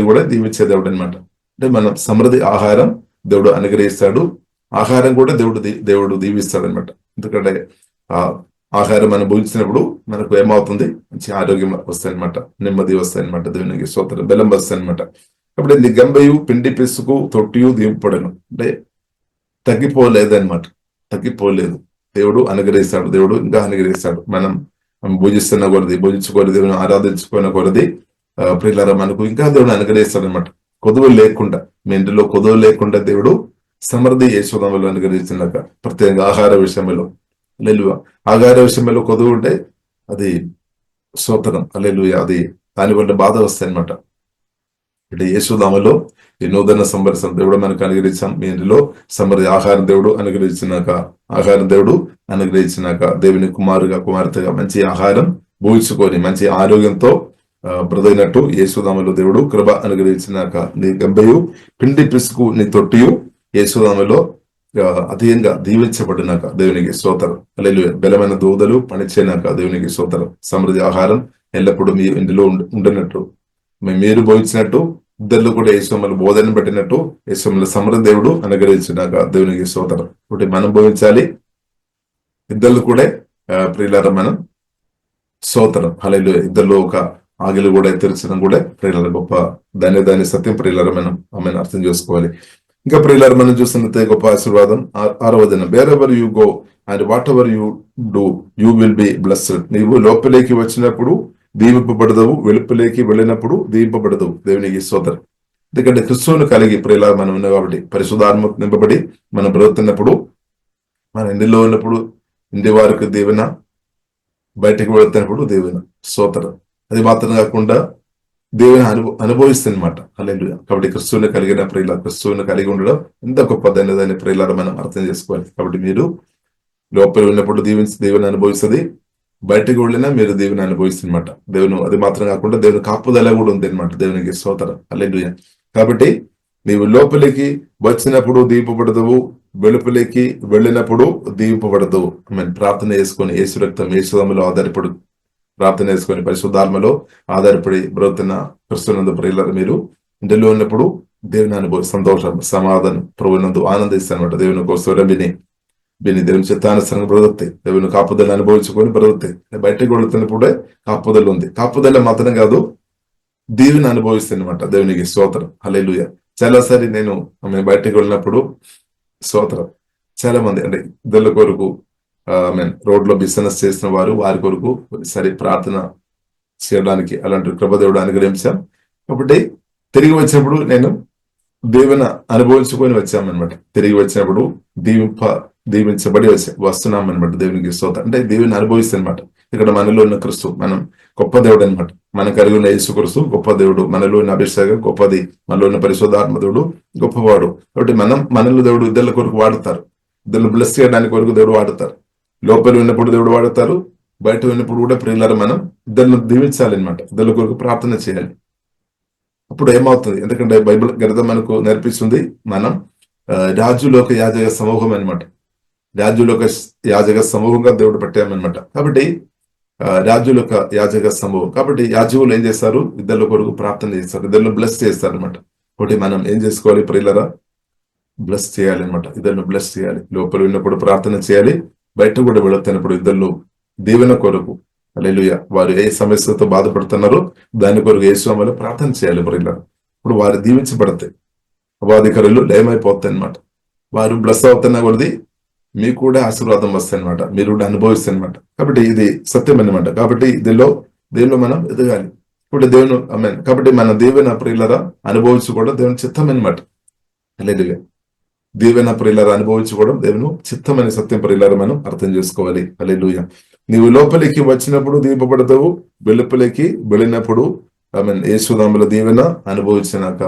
కూడా దీవించే దేవుడు అనమాట. అంటే మనం సమృద్ధి ఆహారం దేవుడు అనుగ్రహిస్తాడు. ఆహారం కూడా దేవుడు దీవిస్తాడు అనమాట. ఎందుకంటే ఆహారం మనం భుజించినప్పుడు మనకు ఏమవుతుంది? మంచి ఆరోగ్యం వస్తాయి అనమాట, నెమ్మది వస్తాయి అనమాట. దేవునికి స్తోత్రం, బలం వస్తాయి అనమాట. కాబట్టి నీ గంబయు, పిండి, పిసుకు, తొట్టియు దీవింపబడను. అంటే తగ్గిపోలేదు. దేవుడు అనుగ్రహిస్తాడు. దేవుడు ఇంకా అనుగ్రహిస్తాడు. మనం భుజిస్తున్న భుజించుకోలేదు, దేవుని ఆరాధించుకున్న కొలది ప్రియులారా మనకు ఇంకా దేవుడు అనుగ్రహిస్తాడు అనమాట. కొదువు లేకుండా, మీ ఇంటిలో కొదువు లేకుండా దేవుడు సమృద్ధి యేసునామములో అనుగ్రహించినాక, ప్రత్యేకంగా ఆహార విషయంలో, హల్లెలూయా. ఆహార విషయంలో కొదువు ఉంటే అది స్తోత్రం, హల్లెలూయా. అది దానివల్ల బాధ వస్తాయి అనమాట. అంటే యేసునామములో ఈ నూతన సంవత్సరం దేవుడు మనకు అనుగ్రహించాం. మీ ఇంటిలో సమృద్ధి ఆహారం దేవుడు అనుగ్రహించినాక దేవుని కుమార్తెగా మంచి ఆహారం భూయించుకొని మంచి ఆరోగ్యంతో బ్రతికినట్టు యేసునామములో దేవుడు కృప అనుగ్రహించినాక నీ గంబయు, పిండి, పిసుకు, నీ తొట్టియు యేసునామములో అధికంగా దీవించబడినాక దేవునికి స్తోత్రం. హల్లెలూయా. బలమైన దూదలు పనిచేయనాక దేవునికి స్తోత్రం. సమృద్ధి ఆహారం ఎల్లప్పుడూ మీ ఇంటిలో ఉండినట్టు మీరు భోజించినట్టు ఇద్దరు కూడా యేసుమలు బోధన పెట్టినట్టు యేసుమల సమృద్ధి దేవుడు అనుగ్రహించినాక దేవునికి స్తోత్రం. ఒకటి మనం భోజించాలి, ఇద్దరు కూడా ప్రియులారా మనం స్తోత్రం. హల్లెలూయా. ఇద్దరు ఒక ఆగిలు కూడా తెరచడం కూడా ప్రియులార గొప్ప దాని సత్యం ప్రియులారా మనం ఆమెను అర్థం చేసుకోవాలి. ఇంకా ప్రియులారా మనం చూస్తున్నట్టే గొప్ప ఆశీర్వాదం 6వ వచనం, wear ever you go and what ever you do you will be blessed. నీవు లోపలికి వచ్చినప్పుడు దీవింపబడదవు, వెలుపలికి వెళ్ళినప్పుడు దీవింపబడదవు. దేవునికి స్తోత్రం. ఎందుకంటే క్రిస్తువును కలిగి ప్రియులారా మనం ఉన్నాం కాబట్టి పరిశుద్ధాత్మ నింపబడి మనం బ్రతుకుతున్నప్పుడు, మన ఇంటిలో ఉన్నప్పుడు ఇంటి వారికి దీవెన, బయటకు వెళుతున్నప్పుడు దీవెన. స్తోత్రం. అది మాత్రం కాకుండా దేవుని అనుభవిస్తుంది అనమాట. హల్లెలూయా. కాబట్టి క్రిస్తువుని కలిగిన ప్రియుల, క్రిస్తువుని కలిగి ఉండడం ఎంత గొప్పదైనదని ప్రియులారా మనం అర్థం చేసుకోవాలి. కాబట్టి మీరు లోపల ఉన్నప్పుడు దేవుని అనుభవిస్తుంది, బయటకు వెళ్ళినా మీరు దేవుని అనుభవిస్తుంది అనమాట. దేవుని అది మాత్రం కాకుండా దేవుని కాపుదల కూడా ఉంది అనమాట. దేవునికి స్తోత్రం. హల్లెలూయా. కాబట్టి నీవు లోపలికి వచ్చినప్పుడు దీపపడదవు, వెలుపలికి వెళ్ళినప్పుడు దీపపడదవు. ప్రార్థన చేసుకొని యేసు రక్తం, యేసు రక్తంలో ఆధారపడు ప్రార్థన చేసుకొని పరిశుద్ధాత్మలో ఆధారపడి బ్రతున్న క్రిస్తునందు ప్రియులారా మీరు ఇంటిలో ఉన్నప్పుడు దేవుని అనుభవం, సంతోషం, సమాధానం ప్రభునందు ఆనందిస్తానమాట. దేవుని కోసం విని దేవుని చిత్తానుసరంగా బ్రతుకుతాయి. దేవుని కాపుదలను అనుభవించుకొని బ్రతుకుతాయి. బయటకు వెళుతున్నప్పుడే కాపుదల ఉంది. కాపుదల మాత్రం కాదు, దేవుని అనుభవిస్తుంది అనమాట. దేవునికి స్తోత్రం. హల్లెలూయా. చాలాసారి నేను బయటకు వెళ్ళినప్పుడు స్తోత్రం, చాలా మంది అంటే ఇద్దరు కొరకు రోడ్లో బిజినెస్ చేసిన వారి కొరకు సరి ప్రార్థన చేయడానికి అలాంటి కృప దేవుడు అనుగ్రహించాం. కాబట్టి తిరిగి వచ్చినప్పుడు నేను దేవుని అనుభవించుకొని వచ్చామన్నమాట. తిరిగి వచ్చినప్పుడు దీవించబడి వస్తున్నాం అనమాట. దేవునికి స్తోత్రం. అంటే దేవుని అనుభవిస్తానమాట. ఇక్కడ మనలో ఉన్న క్రిస్తు, మనం గొప్ప దేవుడు అనమాట. మన కలిగి ఉన్న యేసు క్రీస్తు గొప్ప దేవుడు, మనలో ఉన్న అభిషేకం గొప్పది, మనలో ఉన్న పరిశుద్ధాత్మ దేవుడు గొప్పవాడు. కాబట్టి మనలో దేవుడు ఇద్దరు కొరకు వాడతారు, ఇద్దరు బ్లెస్ చేయడానికి కొరకు దేవుడు వాడతారు. లోపల ఉన్నప్పుడు దేవుడు వాడతారు, బయట ఉన్నప్పుడు కూడా ప్రియులారా మనం ఇద్దరిని దీవించాలన్నమాట. ఇద్దరు కొరకు ప్రార్థన చేయాలి. అప్పుడు ఏమవుతుంది, ఎందుకంటే బైబిల్ గ్రంథం మనకు నేర్పిస్తుంది, మనం రాజులోక యాజక సమూహం అనమాట. రాజులోక యాజక సమూహంగా దేవుడు పెట్టామన్నమాట. కాబట్టి రాజులోక యాజక సమూహం కాబట్టి యాజకులు ఏం చేస్తారు, ఇద్దరు కొరకు ప్రార్థన చేస్తారు, ఇద్దరు బ్లెస్ చేస్తారు అనమాట. కాబట్టి మనం ఏం చేసుకోవాలి ప్రియులారా, బ్లెస్ చేయాలన్నమాట. ఇద్దరు బ్లెస్ చేయాలి. లోపల ఉన్నప్పుడు ప్రార్థన చేయాలి, బయట కూడా వెళుతున్నప్పుడు ఇద్దరు దీవెన కొరకు, హల్లెలూయా, వారు ఏ సమస్యతో బాధపడుతున్నారో దాని కొరకు యేసునామములో ప్రార్థన చేయాలి ప్రియులారా. ఇప్పుడు వారు దీవించబడతాయి, అబాధికారులు లయమైపోతాయి అనమాట. వారు బ్లెస్ అవుతున్న కొద్ది మీకు కూడా ఆశీర్వాదం వస్తాయి అనమాట, మీరు కూడా అనుభవిస్తాయి అనమాట. కాబట్టి ఇది సత్యం అనమాట. కాబట్టి దేవులో మనం ఎదగాలి. ఇప్పుడు దేవుని కాబట్టి మన దీవెన ప్రియులారా అనుభవించుకోవడం దేవుని చిత్తం అనమాట. హల్లెలూయా. దీవెన ప్రియులారా అనుభవించుకోవడం దేవుని చిత్తమైన సత్యం ప్రియులారా మనం అర్థం చేసుకోవాలి. హల్లెలూయా. నీవు లోపలికి వచ్చినప్పుడు దీపపడతావు, వెలుపలికి వెళ్ళినప్పుడు యేసునామములో దీవెన అనుభవించినాక.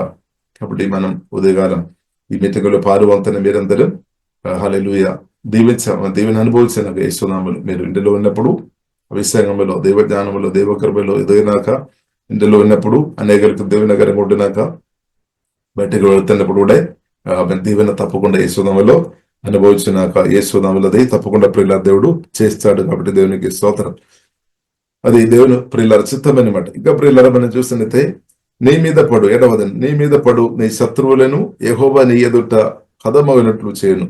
కాబట్టి మనం ఉదయకాలం ఈ మెతుకులో పారువంతన మీరందరూ హల్లెలూయా దీవెన అనుభవించినాక యేసునామములో మీరు ఇంటిలో ఉన్నప్పుడు అభిషేకములో, దైవ జ్ఞానములో, దైవకృపలో ఎదిగినాక, ఇంటిలో ఉన్నప్పుడు అనేకలకు దీవెనకరంగా ఉండినాక, బయటకు వెళుతున్నప్పుడు కూడా దీవెన తప్పకుండా యేసునామములో అనుభవించినాక యేసునామములది తప్పకుండా ప్రియుల దేవుడు చేస్తాడు. కాబట్టి దేవునికి స్తోత్రం. అది దేవుని ప్రియుల చిత్తం అన్నమాట. ఇంకా ప్రియుల మనం చూసినట్లయితే, నీ మీద పడు, 7వ వచనం, నీ మీద పడు, నీ శత్రువులను యెహోవా నీ ఎదుట హతమగినట్లు చేయును.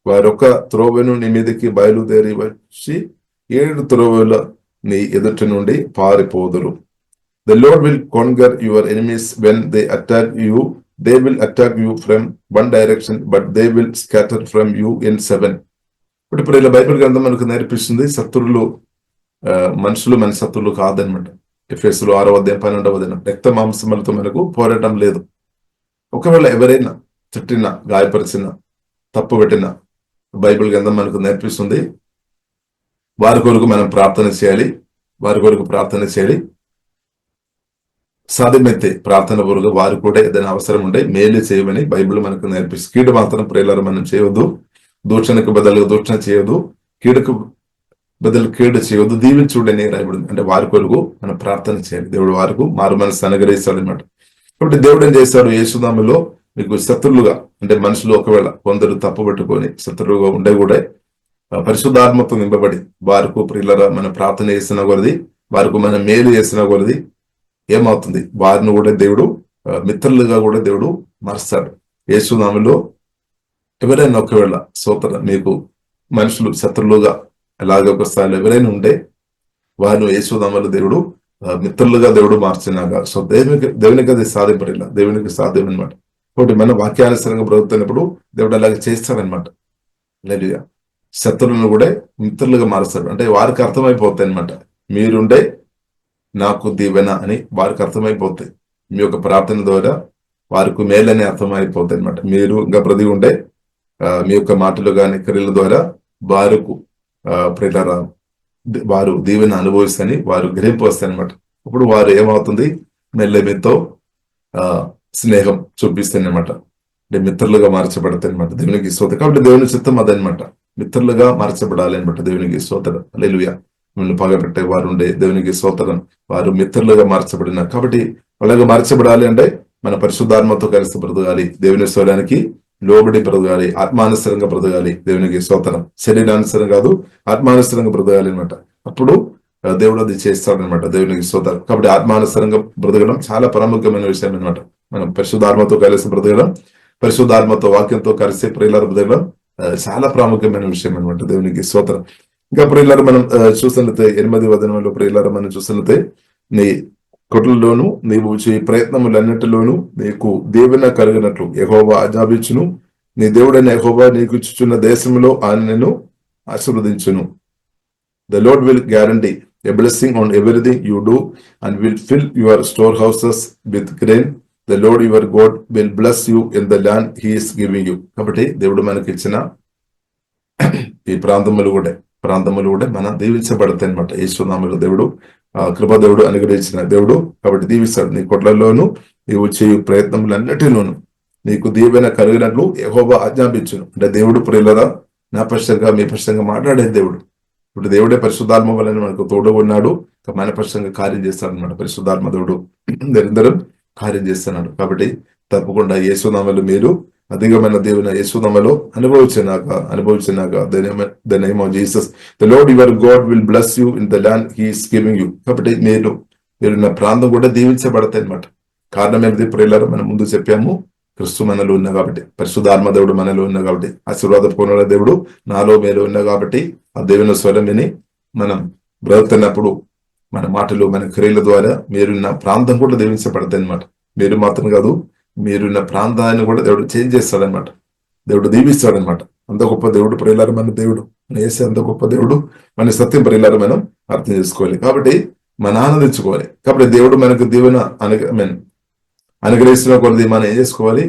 వారొక త్రోవను నీ మీదకి బయలుదేరి వచ్చి 7 త్రోవల నీ ఎదుట నుండి పారిపోదురు. The Lord will conquer your enemies when they attack you. They will attack you from one direction, but they will scatter from you in 7. ఇప్పుడు ఇలా బైబిల్ గ్రంథం మనకు నేర్పిస్తుంది, శత్రువులు మనుషులు మన శత్రువులు కాదనమాట. ఎఫెసీయులు 6వ అధ్యాయం 12వ వచనం, రక్త మాంసములతో మనకు పోరాటం లేదు. ఒకవేళ ఎవరైనా తిట్టిన, గాయపరిచిన, తప్పు పెట్టిన బైబిల్ గ్రంథం మనకు నేర్పిస్తుంది, వారి కొరకు మనం ప్రార్థన చేయాలి, వారి కొరకు ప్రార్థన చేయాలి. సాధ్యమైతే ప్రార్థన కొరకు వారు కూడా ఏదైనా అవసరం ఉంటే మేలు చేయమని బైబిల్ మనకు నేర్పిస్తుంది. కీడు మాత్రం ప్రియులారా మనం చేయవద్దు, దూషణకు బదులుగా దూషణ చేయవద్దు, కీడుకు బదులు కీడు చేయవద్దు, దీవించుడని రాయబడింది. అంటే వారి కొరకు మనం ప్రార్థన చేయాలి. దేవుడు వారికి మారు మనసు అనుగ్రహిస్తాడు అనమాట. కాబట్టి దేవుడు ఏం చేస్తాడు, యేసునామములో మీకు శత్రులుగా, అంటే మనుషులు ఒకవేళ కొందరు తప్పుపట్టుకొని శత్రువుగా ఉండే కూడా పరిశుద్ధాత్మతో నింపబడి వారికి ప్రియులరా మనం ప్రార్థన చేసిన కొలది, వారికి మనం మేలు చేసిన కొలది ఏమవుతుంది, వారిని కూడా దేవుడు మిత్రులుగా కూడా దేవుడు మారుస్తాడు. యేసునామములో ఎవరైనా ఒకవేళ మీకు మనుషులు శత్రులుగా అలాగే ఒక స్థాయిలో ఎవరైనా ఉంటే వారిని యేసునామములో దేవుడు మిత్రులుగా దేవుడు మార్చినాక. సో దేవునికి అది సాధ్యపడిല്ല, దేవునికి సాధ్యం అనమాట. కాబట్టి మన వాక్యానుసరంగా బ్రతుకుతున్నప్పుడు దేవుడు అలాగే చేస్తాడనమాట. హల్లెలూయా. శత్రువులను కూడా మిత్రులుగా మారుస్తాడు. అంటే వారికి అర్థమైపోతాయి అనమాట, మీరుండే నాకు దీవెన అని వారికి అర్థమైపోతాయి. మీ యొక్క ప్రార్థన ద్వారా వారికి మేలని అర్థమైపోతాయి అనమాట. మీరు ఇంకా బ్రతికి ఉంటే మీ యొక్క మాటలు కానీ క్రియల ద్వారా వారు దీవెన అనుభవిస్తని వారు గ్రహింపు వస్తాయి అనమాట. అప్పుడు వారు ఏమవుతుంది, మెల్ల మీతో స్నేహం చూపిస్తాయి అనమాట. అంటే మిత్రులుగా మార్చబడతాయి అనమాట. దేవునికి స్తోత్రం. కాబట్టి దేవుని చిత్తం అదనమాట, మిత్రులుగా మార్చబడాలి అనమాట. దేవునికి స్తోత్రం. హల్లెలూయా. మిమ్మల్ని పగబెట్టే వారు ఉండే దేవునికి స్తోత్రం, వారు మిత్రులుగా మార్చబడిన. కాబట్టి అలాగే మార్చబడాలి అంటే మన పరిశుద్ధాత్మతో కలిసి బ్రతకాలి, దేవుని స్వరానికి లోబడి బ్రతకాలి, ఆత్మానుసరంగా బ్రతకాలి. దేవునికి స్తోత్రం. శరీరానుసరం కాదు, ఆత్మానుసరంగా బ్రతకాలి అనమాట. అప్పుడు దేవుడు అది చేస్తాడనమాట. దేవునికి స్తోత్రం. కాబట్టి ఆత్మానుసరంగా బ్రతకడం చాలా ప్రాముఖ్యమైన విషయం అనమాట. మనం పరిశుద్ధాత్మతో కలిసి బ్రతకడం, పరిశుద్ధాత్మతో వాక్యంతో కలిసి ప్రియులార బ్రతకడం చాలా ప్రాముఖ్యమైన విషయం అనమాట. దేవునికి స్తోత్రం. ఇంకా ప్రియులార మనం చూసినట్లయితే 8వ వచనంలో ప్రియులార మనం చూసినట్లయితే, నీ కొట్లలోను నీవు చేయి ప్రయత్నములన్నిటిలోనూ నీకు దీవెన కలిగినట్లు యెహోవా ఆజ్ఞాపించును. నీ దేవుడైన యెహోవా నీకు ఇచ్చుచున్న దేశంలో ఆయనను ఆశీర్వదించును. The Lord will guarantee a blessing on everything you do and will fill your storehouses with grain. The Lord your God will bless you in the land he is giving you. కాబట్టి దేవుడు మనకి ఇచ్చిన ఈ ప్రాంతములు కూడా మన దీవించబడతాయి అనమాట. యేసునామములో దేవుడు కృపాదేవుడు అనుగ్రహించిన దేవుడు. కాబట్టి దీవిస్తాడు. నీ కొట్లలోను నీవు చేయు ప్రయత్నములన్నిటిలోను నీకు దీవెన కలిగినట్లు యెహోవా ఆజ్ఞాపించును. అంటే దేవుడు ప్రియులరా నా పక్షంగా మీ పక్షంగా మాట్లాడే దేవుడు. ఇప్పుడు దేవుడే పరిశుద్ధాత్మ వలన మనకు తోడుగా ఉన్నాడు, మన పక్షంగా కార్యం చేస్తాడు అనమాట. పరిశుద్ధాత్మ దేవుడు నిరంతరం కార్యం చేస్తున్నాడు. కాబట్టి తప్పకుండా యేసునామములో మీరు అధికమైన దేవుని యేసునామములో అనుభవించినాక the name of Jesus, the Lord your God will bless you in the land he is giving you. కాబట్టి మీరు నా ప్రాంతం కూడా దీవించబడతాయి అనమాట. కారణం ఏంటి ప్రియులారా, మనం ముందు చెప్పాము, క్రీస్తు మనలో ఉన్నా కాబట్టి, పరిశుద్ధాత్మ దేవుడు మనలో ఉన్నా కాబట్టి, ఆశీర్వాద పూర్ణ దేవుడు నాలో మేలో ఉన్నా కాబట్టి, ఆ దేవుని స్వరం విని మనం బ్రతుకుతున్నప్పుడు మన మాటలు మన క్రియల ద్వారా మీరున్న ప్రాంతం కూడా దీవించబడతాయి అనమాట. మీరు మాత్రం కాదు, మీరున్న ప్రాంతాన్ని కూడా దేవుడు చేంజ్ చేస్తాడనమాట. దేవుడు దీవిస్తాడనమాట. అంత గొప్ప దేవుడు ప్రియులారా మన దేవుడు, మన యేసు అంత గొప్ప దేవుడు. మన సత్యం ప్రియులారా మనం అర్థం చేసుకోవాలి. కాబట్టి మనం ఆనందించుకోవాలి. కాబట్టి దేవుడు మనకు దీవెన అనుగ్రహిస్తున్న కొద్ది మనం ఏం చేసుకోవాలి,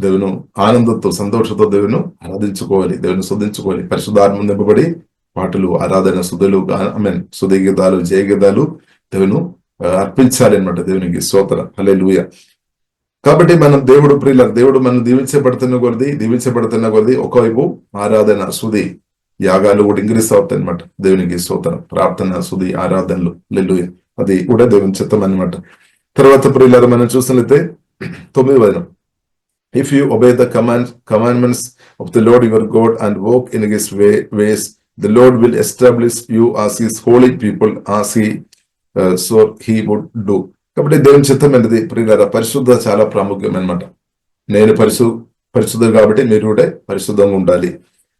దేవుని ఆనందంతో సంతోషంతో దేవుని ఆరాధించుకోవాలి, దేవుని స్తుతించుకోవాలి. పరిశుద్ధాత్మ నింపబడి పాటలు, ఆరాధన, స్తుతి గీతాలు, జయ గీతాలు దేవుని అర్పించాలి అనమాట. దేవునికి స్తోత్రం. హల్లెలూయా. కాబట్టి మనం దేవుడు మనం దీవించబడుతున్న కొద్ది ఒకవైపు ఆరాధన, స్తుతి, యాగాలు కూడా ఇంక్రీస్ అవుతాయి అనమాట. దేవునికి స్తోత్రం. ప్రార్థన, స్తుతి, ఆరాధనలు, హల్లెలూయా, అది కూడా దేవుని చిత్తం అనమాట. తర్వాత ప్రియులారా మనం చూసినట్లయితే 9వ వచనం, if you obey the commandments of the Lord your God and walk in his ways, the Lord will establish you as his holy people as he would do. కాబట్టి దేవుని చిత్తం అనేది ప్రియులారా పరిశుద్ధ చాలా ప్రాముఖ్యం అనమాట. నేను పరిశుద్ధం కాబట్టి మీరు కూడా పరిశుద్ధంగా ఉండాలి.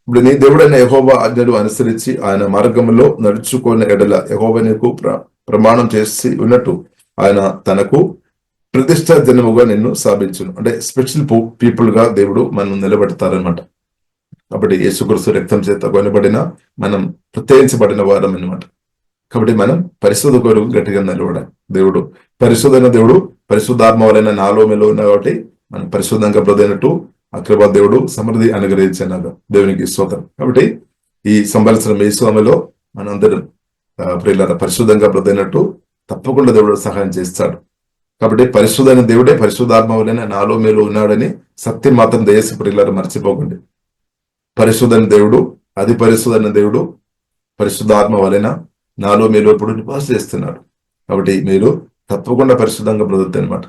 ఇప్పుడు నీ దేవుడైన యెహోవా ఆజ్ఞలు అనుసరించి ఆయన మార్గంలో నడుచుకునే ఎడల యెహోవా నీకు ప్రమాణం చేసి ఉన్నట్టు ఆయన తనకు ప్రతిష్ట జనముగా నిన్ను స్థాపించును. అంటే స్పెషల్ పీపుల్ గా దేవుడు మనం నిలబెడతారనమాట. కాబట్టి యేసుక్రీస్తు రక్తం చేత కొనబడిన మనం ప్రత్యేకించబడిన వారం అనమాట. కాబట్టి మనం పరిశుద్ధ కొరకు గట్టిగా నిలబడాలి. దేవుడు పరిశుద్ధమైన దేవుడు, పరిశుద్ధాత్మ వలన నాలో మేలో ఉన్నా కాబట్టి మనం పరిశుద్ధంగా బ్రతికినట్టు అకృప దేవుడు సమృద్ధి అనుగ్రహించినాక దేవునికి స్తోత్రం. కాబట్టి ఈ సంవత్సరం ఈ సమయంలో మనందరం ప్రియులారా పరిశుద్ధంగా బ్రతికినట్టు తప్పకుండా దేవుడు సహాయం చేస్తాడు. కాబట్టి పరిశుద్ధమైన దేవుడే పరిశుద్ధాత్మ వలన నాలో మేలో ఉన్నాడని సత్యం మాత్రం దయచేసి ప్రియులారా మర్చిపోకండి. పరిశుద్ధమైన దేవుడు, అది పరిశుద్ధమైన దేవుడు పరిశుద్ధాత్మ వలన నాలో మీలో ఇప్పుడు నివాసం చేస్తున్నాడు. కాబట్టి మీరు తప్పకుండా పరిశుద్ధంగా బ్రతుకుతాయి అనమాట.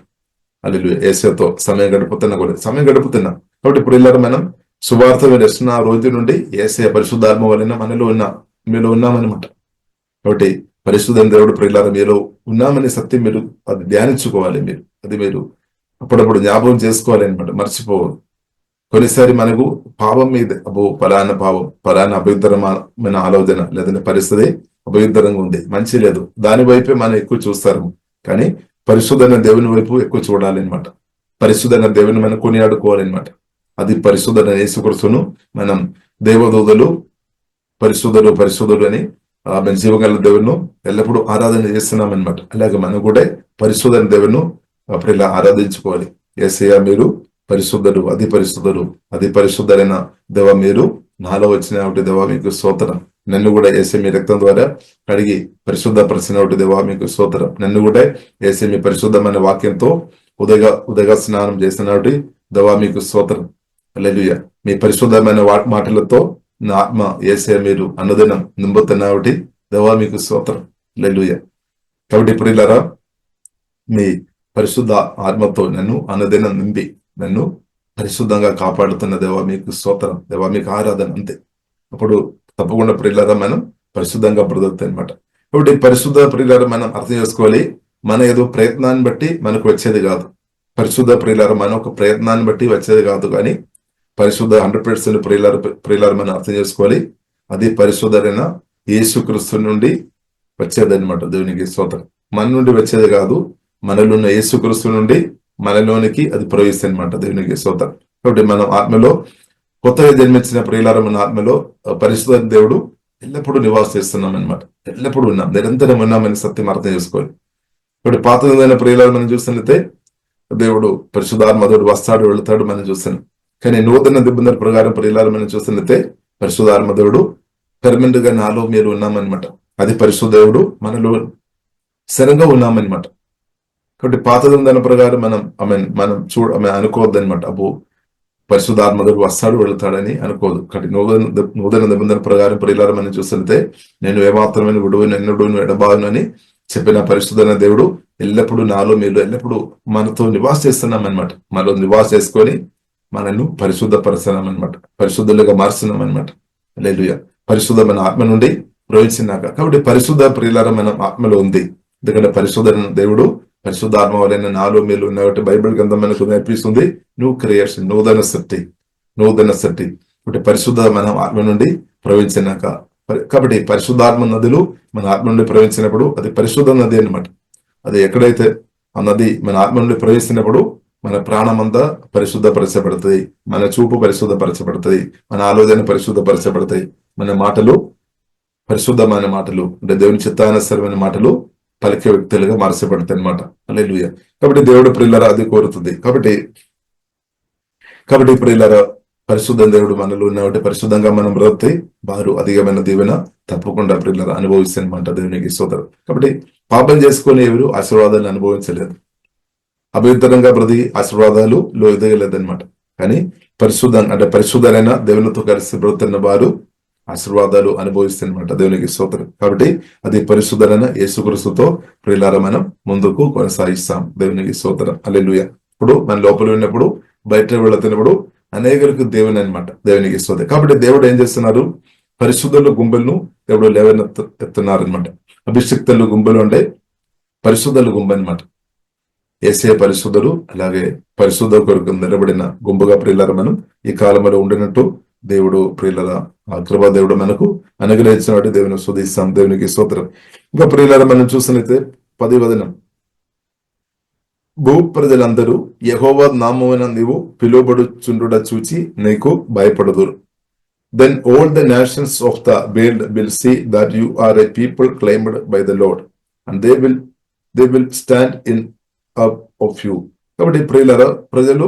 హల్లెలూయా. యేసుతో సమయం గడుపుతున్నా కూడా సమయం గడుపుతున్నా. కాబట్టి ఇప్పుడు ఇలా మనం సువార్త వినిస్తున్న ఆ రోజు నుండి యేసయ్య పరిశుద్ధాత్మ వలన మీలో ఉన్నామన్నమాట. కాబట్టి పరిశుద్ధ దేవుడు ప్రియులారా మీలో ఉన్నామనే సత్యం మీరు అది ధ్యానించుకోవాలి. మీరు అప్పుడప్పుడు జ్ఞాపకం చేసుకోవాలి అనమాట, మర్చిపోవాలి. కొన్నిసారి మనకు పాపం మీద పలానా పాపం, పలానా అభ్యంతరమైన ఆలోచన లేదంటే పరిస్థితి అభ్యంతరంగా ఉంది, మంచి లేదు, దాని వైపే మనం ఎక్కువ చూస్తారు. కానీ పరిశుద్ధమైన దేవుని వైపు ఎక్కువ చూడాలి అనమాట. పరిశుద్ధమైన దేవుని మనం కొనియాడుకోవాలన్నమాట. అది పరిశుద్ధమైన యేసుక్రీస్తును మనం దేవదూతలు పరిశుద్ధుడు అని జీవగల దేవును ఎల్లప్పుడూ ఆరాధన చేస్తున్నాం అనమాట. అలాగే మనం కూడా పరిశుద్ధమైన దేవును అప్పుడు ఇలా ఆరాధించుకోవాలి. యేసయ్య మీరు పరిశుద్ధుడు, అది పరిశుద్ధుడైన దేవ మీరు నాలో వచ్చిన ఒకటి దేవా మీకు స్తోత్రం. నన్ను కూడా యేసే మీ రక్తం ద్వారా కడిగి పరిశుద్ధపరిచిన ఒకటి దేవా మీకు స్తోత్రం. నన్ను కూడా యేసే మీ పరిశుద్ధమైన వాక్యంతో ఉదయ స్నానం చేసిన ఒకటి దేవా మీకు స్తోత్రం. హల్లెలూయా. మీ పరిశుద్ధమైన మాటలతో నా ఆత్మ యేసే మీరు అనుదినం నింపుతున్న ఒకటి దేవా మీకు స్తోత్రం. హల్లెలూయా. కాబట్టి ఇప్పుడు ఇలారా మీ పరిశుద్ధ ఆత్మతో నన్ను అనుదినం నింపి నన్ను పరిశుద్ధంగా కాపాడుతున్న దేవా మీకు స్తోత్రం, దేవా మీకు ఆరాధన. అంతే. అప్పుడు తప్పకుండా ప్రియులారా మనం పరిశుద్ధంగా బ్రతుకుతాయి అనమాట. కాబట్టి పరిశుద్ధ ప్రియులారా మనం అర్థం చేసుకోవాలి, మన ఏదో ప్రయత్నాన్ని బట్టి మనకు వచ్చేది కాదు. పరిశుద్ధ ప్రియులారా మన ఒక ప్రయత్నాన్ని బట్టి వచ్చేది కాదు. కానీ పరిశుద్ధ 100% ప్రియులారా మనం అర్థం చేసుకోవాలి, అది పరిశుద్ధమైన యేసుక్రీస్తు నుండి వచ్చేది అనమాట. దేవునికి స్తోత్రం. మన నుండి వచ్చేది కాదు, మనలో ఉన్న యేసుక్రీస్తు నుండి మనలోనికి అది ప్రవేశిస్తుంది అనమాట. దేవునికి స్తోత్రం. కాబట్టి మనం ఆత్మలో కొత్తగా జన్మించిన ప్రియులారా మన ఆత్మలో పరిశుద్ధ దేవుడు ఎల్లప్పుడూ నివాసిస్తున్నాం అనమాట. ఎల్లప్పుడూ ఉన్నాం, నిరంతరం ఉన్నామని సత్యం అర్థం చేసుకోవాలి. ఇప్పుడు పాత నిబంధన ప్రియులారా మనం చూస్తున్నట్లయితే దేవుడు పరిశుద్ధాత్మధుడు వస్తాడు వెళతాడు మనం చూస్తున్నాం. కానీ నూతన నిబంధన ప్రకారం ప్రియులారా మనం చూస్తున్నట్లయితే పరిశుద్ధాత్మధుడు పెర్మనెంట్ గా నాలో మీరు ఉన్నామన్నమాట. అది పరిశుద్ధ దేవుడు మనలో స్థిరంగా ఉన్నామన్నమాట. కాబట్టి పాత నిబంధన ప్రకారం మనం అనుకోవద్దు అనమాట. పరిశుద్ధాత్మధుడు వస్తాడు వెళతాడని అనుకోదు. కాబట్టి నూతన నిబంధన ప్రకారం ప్రియులారా మనం చూస్తుంటే నేను ఏమాత్రమైన విడువను ఎన్నడూను ఎడబాను అని చెప్పిన పరిశుద్ధమైన దేవుడు ఎల్లప్పుడూ నాలో మీరు ఎల్లప్పుడూ మనతో నివాస చేస్తున్నాం అనమాట. మనలో నివాస చేసుకొని మనల్ని పరిశుద్ధపరుస్తున్నాం అనమాట, పరిశుద్ధులుగా మారుస్తున్నాం అనమాట. హల్లెలూయా. పరిశుద్ధమైన ఆత్మ నుండి ప్రవేశించినాక కాబట్టి పరిశుద్ధ ప్రియులారా మనం ఆత్మలో ఉంది. ఎందుకంటే పరిశుద్ధమైన దేవుడు పరిశుద్ధాత్మ వలన నాలో మీరు ఉన్నట్టు బైబిల్ గ్రంథం మనకు నేర్పిస్తుంది. న్యూ క్రియేషన్, నూతన సృష్టి. కాబట్టి పరిశుద్ధ మనం ఆత్మ నుండి ప్రవహించినాక కాబట్టి పరిశుద్ధాత్మ నదులు మన ఆత్మ నుండి ప్రవహించినప్పుడు అది పరిశుద్ధ నది అనమాట. అది ఎక్కడైతే ఆ నది మన ఆత్మ నుండి ప్రవేశించినప్పుడు మన ప్రాణమంతా పరిశుద్ధపరచబడుతుంది, మన చూపు పరిశుద్ధపరచబడుతుంది, మన ఆలోచన పరిశుద్ధపరచబడతాయి, మన మాటలు పరిశుద్ధమైన మాటలు అంటే దేవుని చిత్తానుసరమైన మాటలు పలికే వ్యక్తులుగా మార్చబడతాయి అనమాట. హల్లెలూయా. కాబట్టి దేవుడు ప్రియులారా అది కోరుతుంది. కాబట్టి ప్రియులారా పరిశుద్ధ దేవుడు మనలో ఉన్నటువంటి పరిశుద్ధంగా మనం బ్రతికి వారు అధికమైన దీవెన తప్పకుండా ప్రియులారా అనుభవిస్తాయి అనమాట. దేవునికి స్తోత్రం. కాబట్టి పాపం చేసుకుని ఎవరు ఆశీర్వాదాలు అనుభవించలేదు, అభ్యంతరంగా బ్రతికి ఆశీర్వాదాలు ఎదగలేదన్నమాట. కానీ పరిశుద్ధమైన దేవునితో కలిసి బ్రతున్న వారు ఆశీర్వాదాలు అనుభవిస్తారనమాట. దేవునికి స్తోత్రం. కాబట్టి అది పరిశుద్ధమైన యేసుక్రీస్తుతో ప్రియులారా మనం ముందుకు కొనసాగిస్తాం. దేవునికి స్తోత్రం. హల్లెలూయా. ఇప్పుడు మన లోపల ఉన్నప్పుడు బయట వెళుతున్నప్పుడు అనేకులకు దేవుని అనమాట. దేవునికి స్తోత్రం. కాబట్టి దేవుడు ఏం చేస్తున్నారు, పరిశుద్ధుల గుంపులను దేవుడు లేవనెత్తున్నారు అనమాట. అభిషిక్తుల గుంపులు అంటే పరిశుద్ధుల గుంపు అనమాట. యేసయ్య పరిశుద్ధుడు, అలాగే పరిశుద్ధ కొరకు నిలబడిన గుంపుగా ప్రియులారా మనం ఈ కాలంలో ఉండినట్టు దేవుడు ప్రియులారా ఆ కృపా దేవుడు మనకు అనుగ్రహించినట్టు దేవుని స్తుతిస్తాం. దేవునికి స్తోత్రం. ఇంకా ప్రియులారా మనం చూసినట్లయితే 10వ వచనం, భూ ప్రజలందరూ యెహోవా నామమున నీవు పిలువబడుచుండుట చూచి నీకు భయపడదురు. Then all the nations of the world will see that you are a people claimed by the Lord, and they will stand in awe of you. కాబట్టి ప్రియులారా ప్రజలు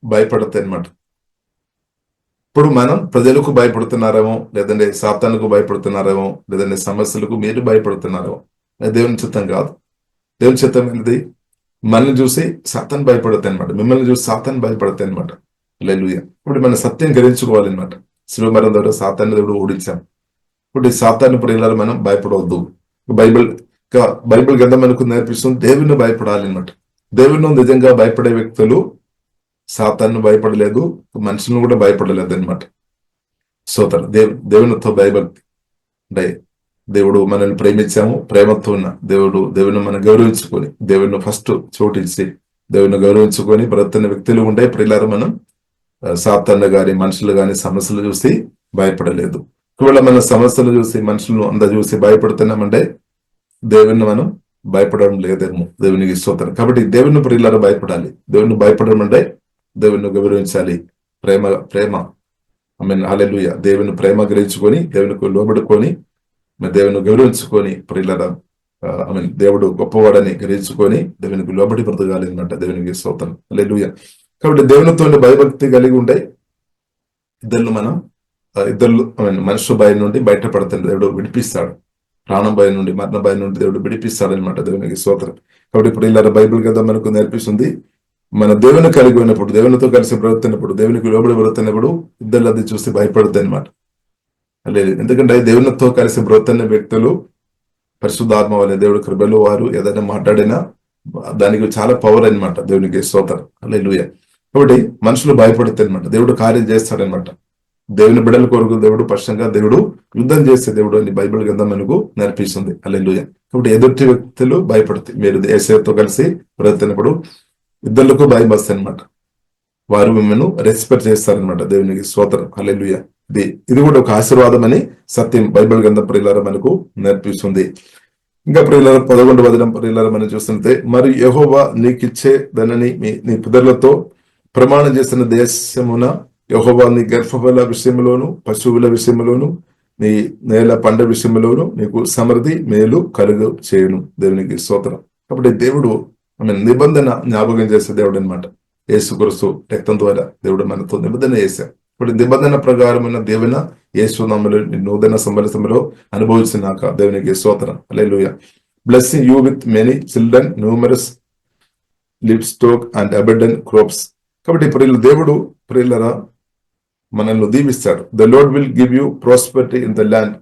భయపడతాయి అన్నమాట. ఇప్పుడు మనం ప్రజలకు భయపడుతున్నారేమో, లేదంటే సాతానుకు భయపడుతున్నారేమో, లేదంటే సమస్యలకు మీరు భయపడుతున్నారేమో. దేవుని చిత్తం కాదు. దేవుని చిత్తం ఏంటిది, మనల్ని చూసి సాతాను భయపడతాయి అనమాట, మిమ్మల్ని చూసి సాతాను భయపడతాయి అనమాట. హల్లెలూయా. ఇప్పుడు మన సత్యం గ్రహించుకోవాలన్నమాట. శిలువ మరణం ద్వారా సాతాను దేవుడు ఓడించాం. ఇప్పుడు సాతాను ప్రియులారా మనం భయపడవద్దు. బైబిల్ గ్రంథం మనకు నేర్పిస్తుంది దేవుని భయపడాలి అనమాట. దేవుని నిజంగా భయపడే వ్యక్తులు సాతాన్ని భయపడలేదు, మనుషులను కూడా భయపడలేదు అనమాట. సోదరు దేవునితో భయభక్తి అంటే దేవుడు మనల్ని ప్రేమించాము, ప్రేమతో ఉన్న దేవుని మనం గౌరవించుకొని, దేవుని ఫస్ట్ చోటించి దేవుని గౌరవించుకొని బ్రతున్న వ్యక్తులు ఉండే ప్రియులారా, మనం సాతాన్ని గాని మనుషులు గాని సమస్యలు చూసి భయపడలేదు. ఒకవేళ మన సమస్యలు చూసి మనుషులను చూసి భయపడుతున్నామంటే దేవుని మనం భయపడడం లేదేమో. దేవునికి స్తోత్రం. కాబట్టి దేవుని ప్రియులారా భయపడాలి. దేవుని భయపడడం అంటే దేవుని గౌరవించాలి. ప్రేమ హల్లెలూయా. దేవుని ప్రేమ గ్రహించుకొని, దేవునికి లోబడుకొని, దేవుని గౌరవించుకొని ప్రియులారా, దేవుడు గొప్పవాడని గ్రహించుకొని దేవునికి లోబడి బ్రతకాలి అనమాట. దేవునికి స్తోత్రం. హల్లెలూయా. కాబట్టి దేవునితో భయభక్తి కలిగి ఉండే ఇద్దరు మనుష్య భయం నుండి బయటపడతాడు, దేవుడు విడిపిస్తాడు. ప్రాణం భయం నుండి, మరణ భయం నుండి దేవుడు విడిపిస్తాడు అనమాట. దేవునికి స్తోత్రం. కాబట్టి ఇప్పుడు ఇలా బైబిల్ కదా మనకు నేర్పిస్తుంది, మన దేవుని కలిగి ఉన్నప్పుడు, దేవునితో కలిసి బ్రతున్నప్పుడు, దేవునికి లోబడి బ్రతున్నప్పుడు ఇద్దరు అది చూసి భయపడుతుంది అనమాట. లేదు, ఎందుకంటే దేవునితో కలిసి బ్రతున్న వ్యక్తులు పరిశుద్ధాత్మ వల్ల దేవుడు కృపలో వారు ఏదైనా మాట్లాడినా దానికి చాలా పవర్ అనమాట. దేవునికి స్తోత్రం. హల్లెలూయా. కాబట్టి మనుషులు భయపడుతుంది అనమాట. దేవుడు కార్యం చేస్తాడనమాట. దేవుని బిడ్డల కొరకు దేవుడు పక్షంగా దేవుడు యుద్ధం చేసే దేవుడు అని బైబిల్ గ్రంథం మనకు నేర్పిస్తుంది. హల్లెలూయా. కాబట్టి ఎదుటి వ్యక్తులు భయపడుతుంది. మీరు యేసుతో కలిసి బ్రతున్నప్పుడు ఇద్దరులకు భయం వస్తాయి అనమాట. వారు మిమ్మల్ని రెస్పెక్ట్ చేస్తారనమాట. దేవునికి స్తోత్రం. హల్లెలూయా. ఇది కూడా ఒక ఆశీర్వాదం అని సత్యం బైబిల్ గ్రంథం ప్రియులారా మనకు నేర్పిస్తుంది. ఇంకా ప్రియులారా 11వ వచనం ప్రియులారా మనం చూస్తుంటే, మరి యెహోవా నీకిచ్చే దానిని నీ పితరులతో ప్రమాణం చేసిన దేశమున యెహోవా నీ గర్భఫల విషయంలోను, పశువుల విషయంలోను, నీ నేల పంట విషయంలోను నీకు సమృద్ధి మేలు కలుగు చేయను. దేవునికి స్తోత్రం. కాబట్టి దేవుడు నిబంధన జ్ఞాపకం చేసే దేవుడు అనమాట. యేసుక్రీస్తు రక్తం ద్వారా దేవుడు మనతో నిబంధన చేశాడు. ఇప్పుడు నిబంధన ప్రకారమైన దేవున యేసునామములో నూతన సంవత్సరంలో అనుభవించినాక దేవునికి స్తోత్రం. హల్లెలూయా. Blessing you with many children, numerous livestock and abundant crops. కాబట్టి దేవుడు ప్రియులరా మనల్ని దీవిస్తాడు. The Lord will give you prosperity in the land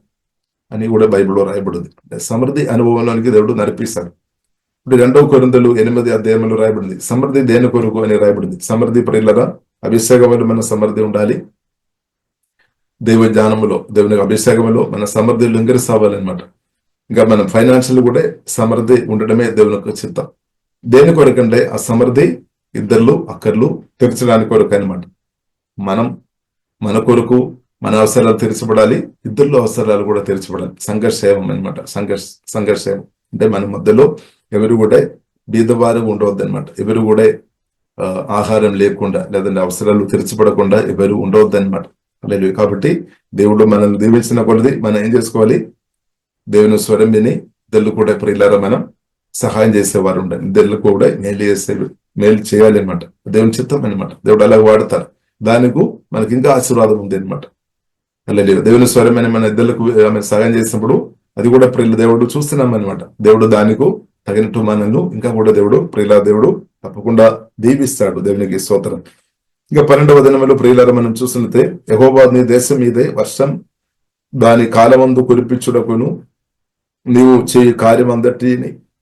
అని కూడా బైబిల్లో రాయబడింది. సమృద్ధి అనుభవంలోనికి దేవుడు నడిపిస్తాడు. ఇప్పుడు 2 కొరింథీయులు 8వ అధ్యాయంలో రాయబడింది సమృద్ధి దేని కొరకు అని రాయబడింది. సమృద్ధి ప్రియులరా అభిషేకములో మన సమృద్ధి ఉండాలి. దైవ జ్ఞానములో, దేవుని అభిషేకములో మన సమృద్ధి లింగరిస్తావాలన్నమాట. ఇంకా మనం ఫైనాన్షియల్ కూడా సమృద్ధి ఉండడమే దేవునికి చిత్తం. దేని కొరకంటే ఆ సమృద్ధి ఇద్దరు అక్కర్లు తీర్చడానికి కొరకు అనమాట. మన కొరకు మన అవసరాలు తీర్చబడాలి, ఇద్దరు అవసరాలు కూడా తీర్చబడాలి. సంఘర్షేమం అనమాట. సంఘర్షేమం అంటే మన మధ్యలో ఎవరు కూడా బీదవారు ఉండవద్దు అనమాట. ఎవరు కూడా ఆహారం లేకుండా లేదంటే అవసరాలు తీర్చబడకుండా ఎవరు ఉండవద్దు అనమాట. లేదు, కాబట్టి దేవుడు మనల్ని దీవించిన కొలది మనం ఏం చేసుకోవాలి? దేవుని స్వరం విని ఇద్దరు కూడా ప్రియులారా మనం సహాయం చేసేవారు ఉండాలి. ఇద్దరు కూడా మేలు చేయాలి అనమాట. దేవుని చిత్తం అనమాట. దేవుడు అలా వాడతారు. దానికి మనకి ఇంకా ఆశీర్వాదం ఉంది అనమాట. లేదు, దేవుని స్వరమైన మన ఇద్దరులకు సహాయం చేసినప్పుడు అది కూడా దేవుడు చూస్తున్నాం అనమాట. దేవుడు దానికి తగినట్టు మనల్ని ఇంకా కూడా దేవుడు తప్పకుండా దీవిస్తాడు. దేవునికి స్తోత్రం. ఇంకా 12వ దినములో ప్రియులారా మనం చూసినట్లయితే, యెహోవా నీ దేశం మీదే వర్షం దాని కాలమందు కురిపించుటకును, నీవు చేయి కార్యం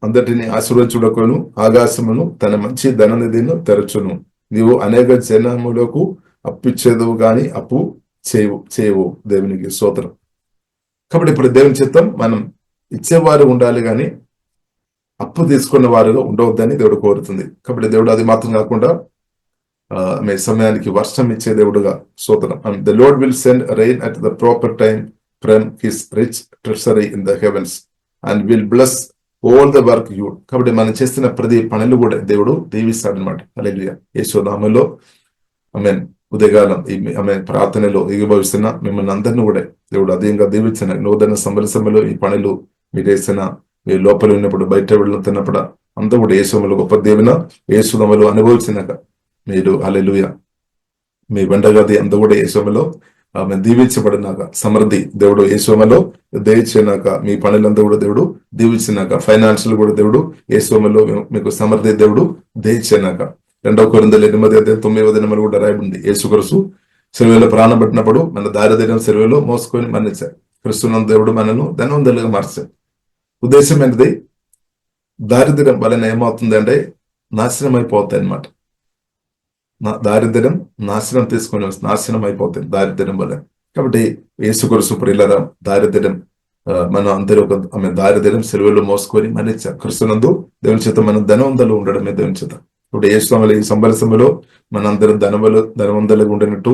అందటిని ఆశీర్వదించుటకును ఆకాశమును తన మంచి ధననిధిని తెరచును. నీవు అనేక జనములకు అప్పిచ్చేదవు గాని అప్పు చేయవు. దేవునికి స్తోత్రం. కాబట్టి ఇప్పుడు దేవుని చిత్తం మనం ఇచ్చేవారు ఉండాలి కానీ అప్పు తీసుకున్న వారుగా ఉండవద్దని దేవుడు కోరుతుంది. కాబట్టి దేవుడు అది మాత్రం కాకుండా సమయానికి వర్షం ఇచ్చే దేవుడుగా స్తోత్రం. The Lord will send rain at the proper time from his rich treasury in the heavens and will bless all the work you. కాబట్టి మనం చేస్తున్న ప్రతి పనులు కూడా దేవుడు దీవిస్తాడు అనమాట. హల్లెలూయా. యేసునామములో ఆమేన్. ఉదయకాలం ప్రార్థనలో ఏకీభవిస్తున్న మిమ్మల్ని అందరినీ కూడా దేవుడు అధికంగా దీవించిన నూతన సంవత్సరంలో ఈ పనులు మీరు వేసిన, మీరు లోపల ఉన్నప్పుడు బయట వెళ్తున్నప్పుడు అంతా కూడా యేసునామములో గొప్ప దేవున యేసునామములో అనుభవించినాక మీరు హల్లెలూయా మీ వెంటగది అంతా కూడా యేసునామములో దీవించబడినాక సమృద్ధి దేవుడు యేసునామములో దయచేయనాక మీ పనులంతా కూడా దేవుడు దీవించినాక ఫైనాన్షియల్ కూడా దేవుడు యేసునామములో మీకు సమృద్ధి దేవుడు దయచేయనాక. 2 కొరింథీయులు 8వ అధ్యాయం 9వ దినములు కూడా రాయబడింది. యేసుక్రీస్తు సిలువలో ప్రాణం పెట్టినప్పుడు మన దారిద్ర్యం సిలువలో మోసుకొని మరణించారు. క్రీస్తునందు దేవుడు మనను ధనవంతులుగా మార్చారు. ఉద్దేశం ఏంటిది? దారిద్ర్యం వలన ఏమవుతుంది అంటే నాశనం అయిపోతాయి అన్నమాట. దారిద్ర్యం నాశనం తీసుకొని నాశనం అయిపోతుంది దారిద్ర్యం వల్ల. కాబట్టి యేసుక్రీస్తు ప్రియులారా, దారిద్ర్యం మనం అందరూ ఆమె దారిద్ర్యం సెలవులు మోసుకొని మన క్రిస్తునందు దేవుని చేత మనం ధనవంతులు ఉండడమే దేవుని చేత. ఇప్పుడు యేసు ఈ సంవత్సరంలో మనందరం ధనవంతులుగా ఉండినట్టు,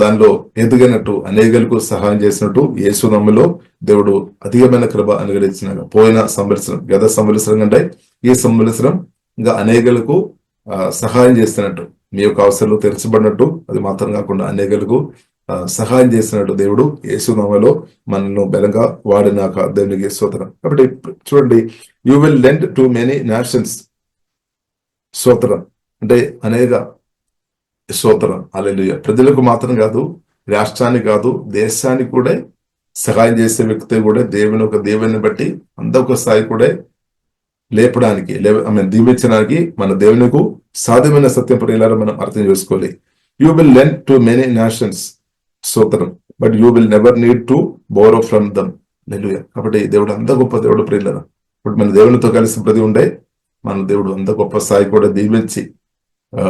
దానిలో ఎదిగినట్టు, అనేకులకు సహాయం చేసినట్టు యేసునామములో దేవుడు అధికమైన కృప అనుగ్రహించినాడు. పోయిన సంవత్సరం, గత సంవత్సరం కంటే ఈ సంవత్సరం ఇంకా అనేకులకు సహాయం చేస్తున్నట్టు, మీ యొక్క అవసరాలు తెరచబడినట్టు, అది మాత్రం కాకుండా అనేకులకు సహాయం చేసినట్టు దేవుడు యేసునామములో మనల్ని బలంగా వాడినాక దేవునికి స్తోత్రం. కాబట్టి చూడండి, you will lend to many nations. స్తోత్రం అంటే అనేక స్తోత్రం. హల్లెలూయా. ప్రజలకు మాత్రం కాదు, రాష్ట్రానికి కాదు, దేశానికి కూడా సహాయం చేసే వ్యక్తి కూడా దేవుని బట్టి అందొక స్థాయి కూడా లేపడానికి, దీవించడానికి మన దేవునికి సాధ్యమైన సత్యం ప్రియులారా మనం అర్థం చేసుకోవాలి. You will lend to many nations. స్తోత్రం. But you will never need to borrow from them. హల్లెలూయా. కాబట్టి దేవుడు అంత గొప్ప దేవుడు ప్రియులారా. ఇప్పుడు మన దేవునితో కలిసి ప్రతి ఉండే మన దేవుడు అంత గొప్ప స్థాయి కూడా దీవించి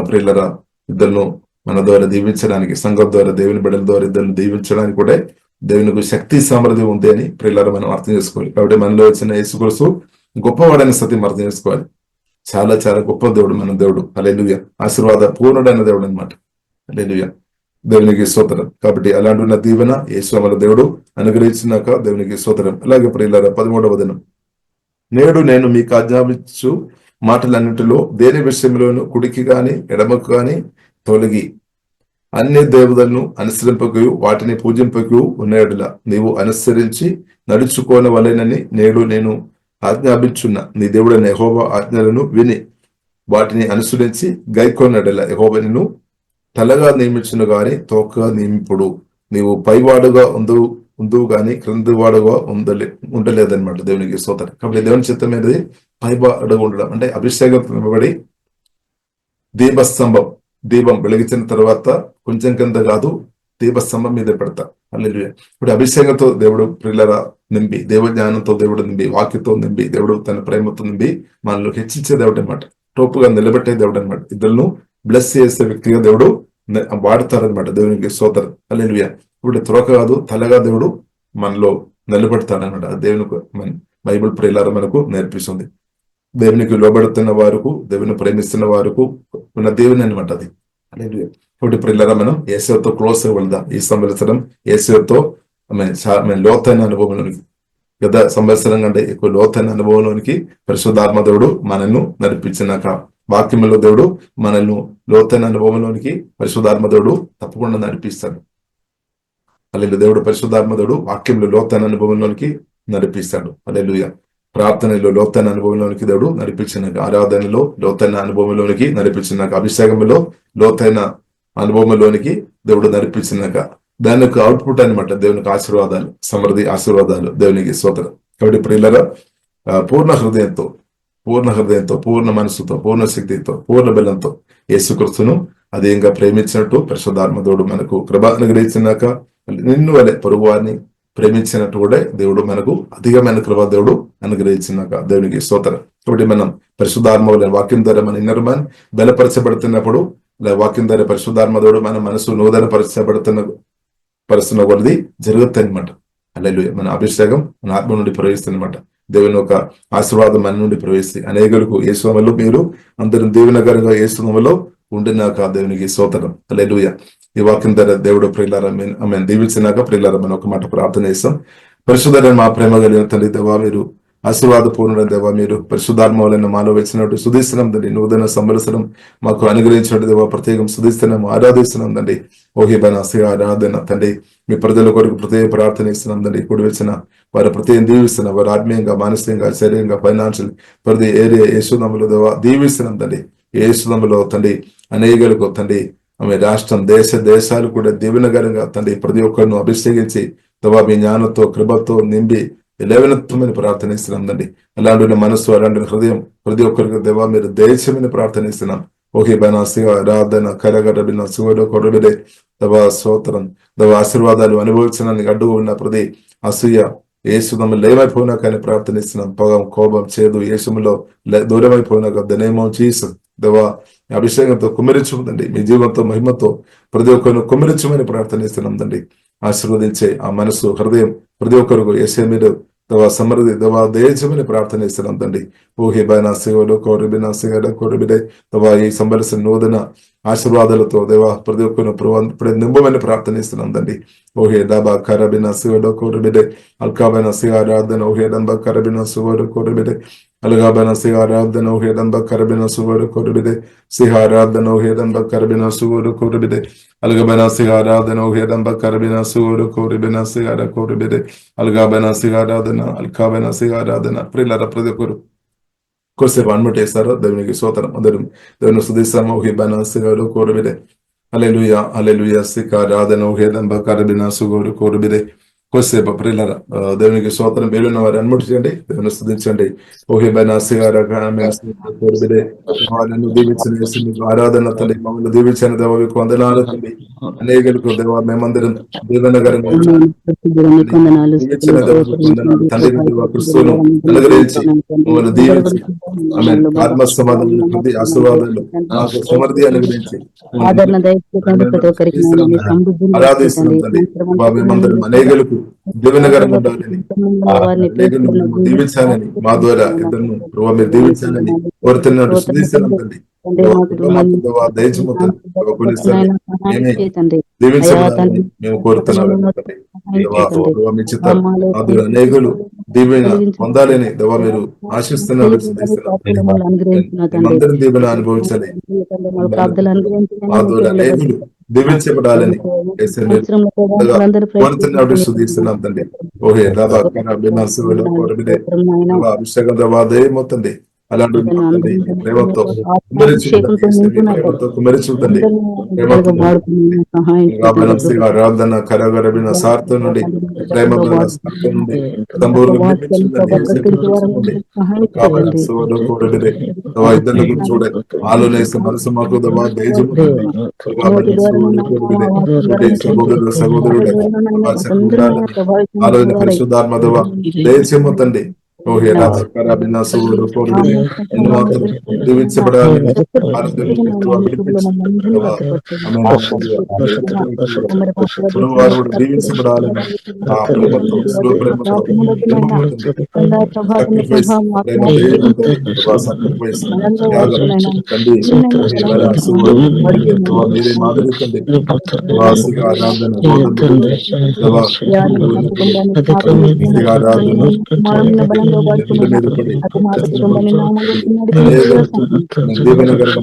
ప్రియులారా ఇద్దరును మన ద్వారా దీవించడానికి, సంఘం ద్వారా, దేవుని బిడ్డల ద్వారా ఇద్దరు దీవించడానికి కూడా దేవునికి శక్తి సామర్థ్యం ఉంది అని ప్రియులారా మనం అర్థం చేసుకోవాలి. కాబట్టి మనలో వచ్చిన యేసుక్రీస్తు గొప్పవాడైన సత్యం అర్థం చేసుకోవాలి. చాలా చాలా గొప్ప దేవుడు మన దేవుడు. హల్లెలూయా. ఆశీర్వాద పూర్ణుడైన దేవుడు అనమాట. హల్లెలూయా. దేవునికి స్తోత్రం. కాబట్టి అలాంటి ఉన్న దీవెన యేసునామములో దేవుడు అనుగ్రహించినాక దేవునికి స్తోత్రం. అలాగే ప్రియులారా 13వ దినం, నేడు నేను మీకు ఆజ్ఞాపించు మాటలన్నిటిలో దేని విషయంలోనూ కుడికి గాని ఎడమకు గాని తొలగి అన్ని దేవతలను అనుసరింపకు వాటిని పూజింపకు ఉన్నయెడల నీవు అనుసరించి నడుచుకోనవలెనని నేడు నేను ఆజ్ఞాపించున్న నీ దేవుడైన యెహోవా ఆజ్ఞలను విని వాటిని అనుసరించి గైకొన్నడెల యెహోవా నిన్ను తలగా నియమించును గాని తోకగా నియమింపుడు. నీవు పైవాడుగా ఉందువు గాని క్రింది వాడుగా ఉండలేదన్నమాట. దేవునికి స్తోత్రం. కాబట్టి దేవుని చిత్తం అనేది పైవాడుగా ఉండడం అంటే అభిషేకం దీపస్తంభం, దీపం వెలిగించిన తర్వాత కొంచెం కింద కాదు, దీపస్తంభం మీద పెడతా. హల్లెలూయా. ఇప్పుడు అభిషేకంతో దేవుడు ప్రియులారా నింపి, దేవ జ్ఞానంతో దేవుడు నింపి, వాక్యతో నింపి, దేవుడు తన ప్రేమతో నింపి మనలో హెచ్చించే దేవుడు అనమాట. టోపుగా నిలబెట్టే దేవుడు అనమాట. ఇద్దరును బ్లెస్ చేసే వ్యక్తిగా దేవుడు వాడతారనమాట. దేవునికి స్తోత్రం. హల్లెలూయా. ఇప్పుడు త్రోక కాదు, తలగా దేవుడు మనలో నిలబెడతాడనమాట. దేవునికి బైబిల్ ప్రియులారా మనకు నేర్పిస్తుంది. దేవునికి లోబడుతున్న వారుకు, దేవుని ప్రేమిస్తున్న వారుకు ఉన్న దేవుని అనమాట అది. హల్లెలూయా. కాబట్టి ప్రియులారా మనం యేసుతో క్లోజ్ వెళ్దాం. ఈ సంవత్సరం యేసుతో లోతైన అనుభవంలోనికి, గత సంవత్సరం కంటే ఎక్కువ లోతైన అనుభవంలోనికి పరిశుద్ధాత్మ దేవుడు మనల్ని నడిపించినాక, వాక్యంలో దేవుడు మనల్ని లోతైన అనుభవంలోనికి పరిశుద్ధాత్మ దేవుడు తప్పకుండా నడిపిస్తాడు. హల్లెలూయా. దేవుడు పరిశుద్ధాత్మ దేవుడు వాక్యంలో లోతైన అనుభవంలోనికి నడిపిస్తాడు. హల్లెలూయా. ప్రార్థనలో లోతైన అనుభవంలోనికి దేవుడు నడిపించినాక, ఆరాధనలో లోతైన అనుభవంలోనికి నడిపించినాక, అభిషేకంలో లోతైన అనుభవంలోనికి దేవుడు నడిపించినాక దాని యొక్క అవుట్పుట్ అనమాట దేవునికి ఆశీర్వాదాలు, సమృద్ధి ఆశీర్వాదాలు. దేవునికి స్తోత్రం. కాబట్టి ప్రియులారా పూర్ణ హృదయంతో, పూర్ణ మనసుతో, పూర్ణ శక్తితో, పూర్ణ బలంతో యేసుక్రీస్తును అదేంగా ప్రేమించినట్టు పరిశుద్ధాత్మ దేవుడు మనకు కృప అనుగ్రహించినాక, నిన్ను వలె పొరుగు వారిని ప్రేమించినట్టు కూడా దేవుడు మనకు అధికమైన కృప దేవుడు అనుగ్రహించినాక దేవునికి స్తోత్రం. కాబట్టి మనం పరిశుద్ధాత్మ వలె వాక్యం ద్వారా మన ఇన్నర్ మ్యాన్ బలపరచబడుతున్నప్పుడు, వాక్యం ద్వారా పరిశుద్ధాత్మ దేవుడు మన మనసు నూతన పరుస్తున్న కొలది జరుగుతాయి అనమాట. హల్లెలూయా. మన అభిషేకం మన ఆత్మ నుండి ప్రవేశిస్తుందన్నమాట. దేవుని యొక్క ఆశీర్వాదం మన నుండి ప్రవేశిస్తే అనేకులకు యేసునామములో మీరు అందరం దీవెనకరంగా యేసునామములో ఉండినాక దేవునికి స్తోత్రం. హల్లెలూయా. ఈ వాక్యం ద్వారా దేవుడు ప్రియులారా ఆమె దీవించినాక ప్రియులారా మనం ఒక మాట ప్రార్థన చేస్తాం. పరిశుద్ధుడైన మా ప్రేమ కలిగిన తండ్రి దేవా, మీరు ఆశీర్వాద పూర్ణుడైన దేవా, మీరు పరిశుద్ధాత్మ వలన మాలో వచ్చినట్టు సుధిస్తున్నాం తండ్రి. నూతన సంవత్సరం మాకు అనుగ్రహించినట్టు దేవా ప్రత్యేకం సుధిస్తున్నాం, ఆరాధిస్తున్నాం తండ్రి. ఓహేబైన ఆరాధన తండ్రి. మీ ప్రజల కొరకు ప్రత్యేక ప్రార్థన ఇస్తున్నాం తండ్రి. కూడి వచ్చిన వారి ప్రత్యేకం దీవిస్తున్నాం. వారు ఆత్మీయంగా, మానసికంగా, శరీరంగా, ఫైనాన్షియల్ ప్రతి ఏరియా యేసునామములో దేవా దీవిస్తున్నాం తండ్రి. యేసునామములో తండ్రి అనేకులకు తండ్రి ఆమె రాష్ట్రం, దేశాలు కూడా దీవెనకరంగా తండ్రి ప్రతి ఒక్కరిను అభిషేకించి దేవా మీ జ్ఞానంతో, కృపతో నింపి లేవనెత్తమని ప్రార్థన ఇస్తున్నాం తండ్రి. అలాంటి మనసు, అలాంటి హృదయం ప్రతి ఒక్కరికి దేవా మీరు దయచేయమని ప్రార్థన ఇస్తున్నాం. ఓకే బైనాసిగా ఆరాధన కరగడబిన సుగడ కొరబిడే దవా స్తోత్రం. దవా ఆశీర్వాదాలు అనుభవించడానికి అడ్డుగా ఉన్న ప్రతి అసూయ, యేసు మమ్మల్ని ఏమైపోయినా కానీ ప్రార్థనిస్తున్నాం. పొగం, కోపం, చేదు యేసులో దూరమైపోయినా ద నేమ్ ఆఫ్ జీసస్ దేవా అభిషేకంతో కుమ్మరించుకుందండి. మీ జీవంతో మహిమతో ప్రతి ఒక్కరిని కుమ్మరించమని ప్రార్థనిస్తున్నాం తండ్రి. ఆశీర్వదించే ఆ మనసు హృదయం ప్రతి ఒక్కరికి యేసే మీరు దేవా సమృద్ధి దేవా దేశమని ప్రార్థనిస్తున్నాం తండ్రి. ఊహి బైనాసిగోడు కోరిబినాసిగడ కోరిబిడే దేవా ఈ సంబలిసిన నూతన ఆశీర్వాదాలతో దేవా ప్రతి ఒక్కరిని ఇప్పుడు నింపమని ప్రార్థనిస్తున్నాం తండ్రి. ఓహే డాబా కరబిన సిగోడు కోరిబిడే అల్కాబైన సిగారాధన ఓహే డంబ కరబిన సుగోడు కోరిబిడే అలగాబైన సిగారాధన ఓహే డంబ కరబిన సుగోడు కోరిబిడే సిహారాధన ఓహే డంబ కరబిన సుగోడు కోరిబిడే అలగబైన సిగారాధన ఓహే డంబ కరబిన సుగోడు కోరిబిన సిగార కోరిబిడే అలగాబైన సిగారాధన అల్కాబైన సిగారాధన ప్రియులారా ప్రతి ఒక్కరు కొద్దిసేపు అన్మటేస్తారో దేవునికి స్తోత్రం. అందరూ దేవుని స్తుతిస్తాము. ఓహే బైన సిగాడు కోరిబిడే హల్లెలూయా హల్లెలూయా సికారాధన ఓహే డంబ కరబిన సుగోడు కోరిబిడే కొద్దిసేపు ప్రియులారా దేవునికి స్తోత్రం. మేలున్న వారు అన్ముటించండి, దేవుని స్తుతించండి. ఓహే బైనాసిగారే దీవించిన ఆరాధన తండ్రి, మమ్మల్ని దీవించిన దేవ మీకు వందనాలు తండ్రి. అనేకులకు దేవ మేమందరం దీవెనకరంగా దీవించిన వందనాలు తండ్రి. క్రిస్తువును అనుగ్రహించి మమ్మల్ని దీవించి ఆమె ఆత్మ సమాధానం ప్రతి ఆశీర్వాదాలు మాకు సమృద్ధి అనుగ్రహించి ఆరాధిస్తున్నాం తండ్రి. మేమందరం అనేకులకు దీవెనకరంగా ఉండాలని దీవించాలని మా ద్వారా ఇద్దరు ప్రభావ మీరు దీవించాలని కోరుతున్నట్టు స్తుతిస్తున్నాం తండ్రి. దీవించబడాలని మేము కోరుతున్నాం. అనేకులు దీవెన పొందాలని దేవా మీరు ఆశిస్తున్నారు. అందరం దీవెన అనుభవించాలి. మా ద్వారా అనేకులు దీవించబడాలని కోరుతున్నట్టు స్తుతిస్తున్నాం తండ్రి. ఓహే అభిషేకం దేవా దయమవుతుంది. అలాంటి ప్రేమతో కుమరించుతండి. ఆరాధన కరగరబిన సార్థ నుండి ప్రేమ నుండి ఇద్దరు చూడ ఆలోనేస్తే మనసు మాకు సహోదరుడు సహోదరుడు ఆలోచన పరిశుద్ధాత్మ దేవా దయచేయమతండి. ఓహే దీవించబడాలని వారు కూడా దీవించబడాలని ఆ ప్రేమతో మీరే మాదిరి తండ్రి.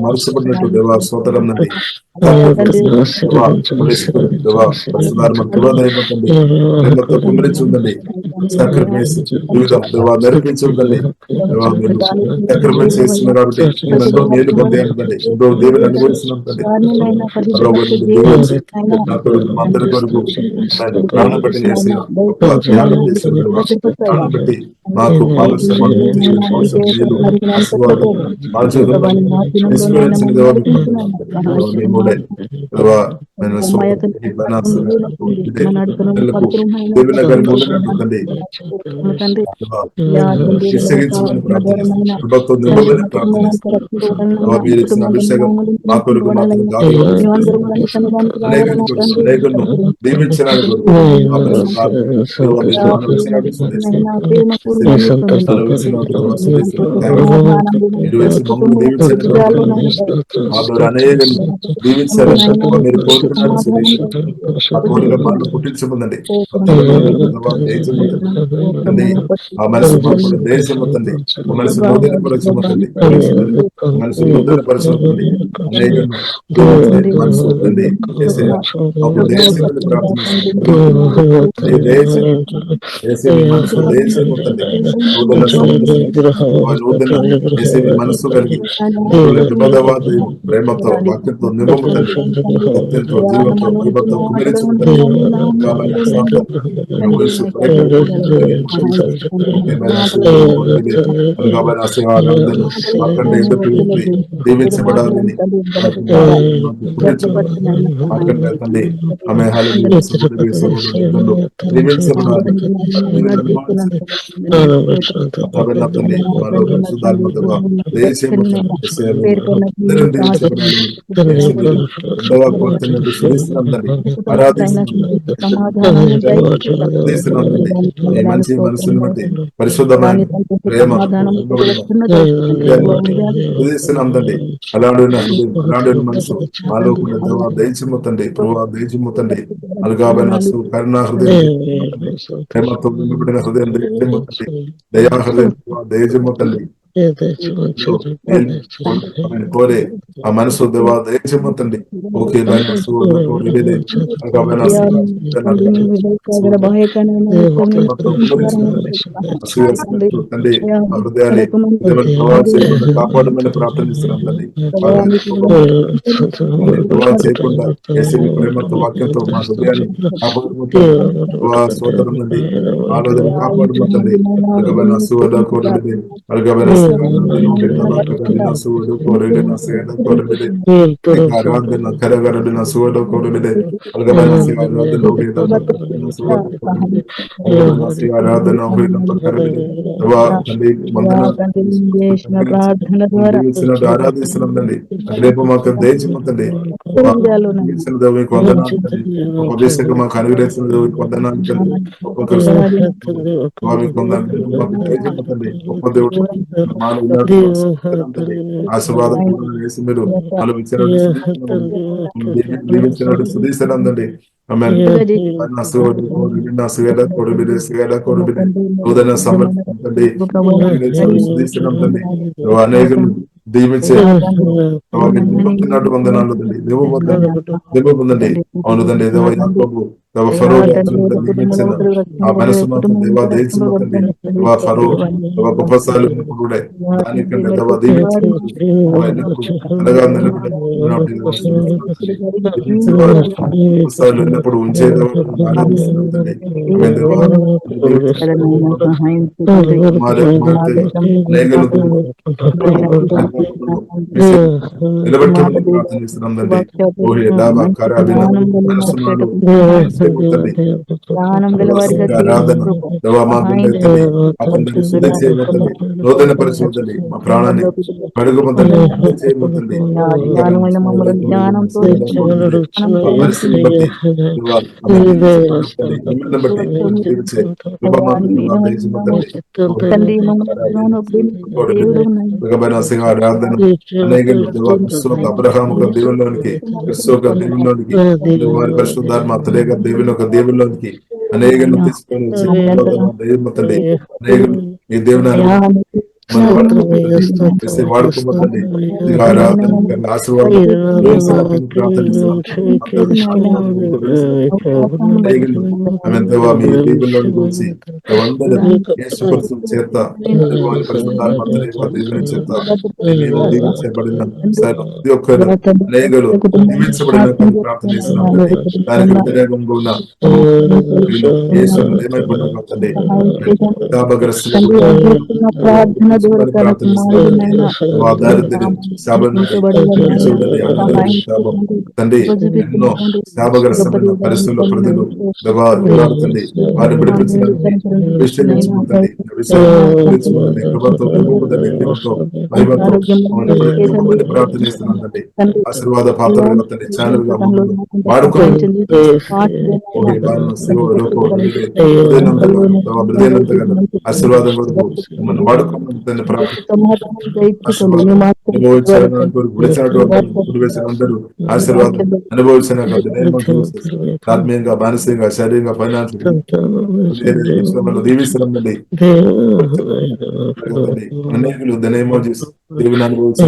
మరుసపడినట్టు దేవా స్తోత్రం నండి. కుమరించుందండి. సాక్రిఫైస్ జీవితం దేవా నేర్పించుందండి. సాక్రిఫైస్ చేస్తున్నారు కాబట్టి ఎంతో మేలు పొందేయండి. ఎంతో దేవుని అనుభవిస్తున్నాం తండ్రి. అందరి కొరకు ప్రాణం పెట్టి చేసి త్యాగం చేస్తున్నారు. ప్రాణం పెట్టి మాకు అభిషేకం మా కొరకు అనేకులను దీవించడానికి మీరు కోరుకున్నారు పుట్టించమందండి. ఆ మనసు దేశమవుతుంది. మనసు నూతన పరచమవుతుంది. మనసు నూతన పరచమవుతుంది. అనేక మనసు అవుతుంది. నూతన సమస్య నూతన ఏసీ మనస్సు కలిగి ప్రేమతో వాక్యంతో నింపము తండ్రి, సత్యంతో జీవంతో కృపతో కుమరించము తండ్రి. దీవించబడాలని తండ్రి ఆమె దీవించబడాలి మంచి మనసుని బట్టి పరిశుద్ధమైన ప్రేమ తండ్రి అలాంటి మనసు మాలో దయచిమ్ముతండి ప్రభావ దయచిమ్ముతండి అలగాబైన కరుణా హృదయం ప్రేమతో నింపబడిన హృదయం దయా హృదయం దయచిమ్ముతండి కోరే ఆ మనసు దేవా దయచిమ్ముతండి. ఓకే తండ్రి ఆ హృదయాన్ని కాపాడమని ప్రార్థనిస్తున్నాం తండ్రి. చేయకుండా ప్రేమతో వాక్యంతో మా హృదయాన్ని సోదరం నుండి ఆలోచన కాపాడుతుందండి. ఆరాధిస్తున్నాం తండ్రి. రేపు మాకు దయచిపోతండి. మీకు అభిషేకం మాకు అనుగ్రహించిన వందనాలు తండ్రి. గొప్ప దేవుడు ఆశీర్వాదం మీరు దీవించినట్టు సుధీశ్వరండి. అనేకులు దీవించే వందనాలు పొందండి. అవును తండ్రి దీవించిన ఆ మనసు మాత్రం దేవా దయచిపోతండి. ఫరో గొప్పసాలు కూడా దానికంటే దేవా దీవించండి. ఎన్నప్పుడు ఉంచే నిలబెట్టమని ప్రార్థనిస్తున్నాం తండ్రి. నూతన పరిశోధన మా ప్రాణాన్ని కడుగుమంతండి. పరిస్థితిని బట్టి అబ్రహాం ఒక దేవుల్లోనికి, క్రిస్తు ఒక దేవుల్లోనికి, వారి పరిశుద్ధాత్మ అతలేక దేవుని ఒక దేవుల్లోనికి అనేకలు తీసుకొని దైవతండి. అనేకలు ఈ దేవుని వాడుకోమండి. ఆశీర్వాదం మీ దేవుల్లో గురించి చేత దీవించబడిన ప్రతి ఒక్కరు అనేకలు దీవించబడిన ప్రార్థన చేస్తున్నాం. దానికి వ్యతిరేకంగా ఉన్న ఏమైపోతుంది తండ్రి. ఎన్నో శాపగ్రస్తమైన పరిస్థితుల్లో ప్రజలు తండ్రి వారిని విడిపించడానికి ప్రార్థన చేస్తున్నాం తండ్రి. ఆశీర్వాద పాత్రగా తండ్రి ఛానల్ గా వాడుకోండి. ఆశీర్వాదం కొరకు మనం వాడుకోమని తండ్రి అందరూ ఆశీర్వాదం అనుభవించిన ఆత్మీయంగా, మానసికంగా, శారీరంగా, ఫైనాన్షియల్ దీవిస్తున్నాండి. అనేకులు దనేమో చేసి దేవుని అనుభవించిన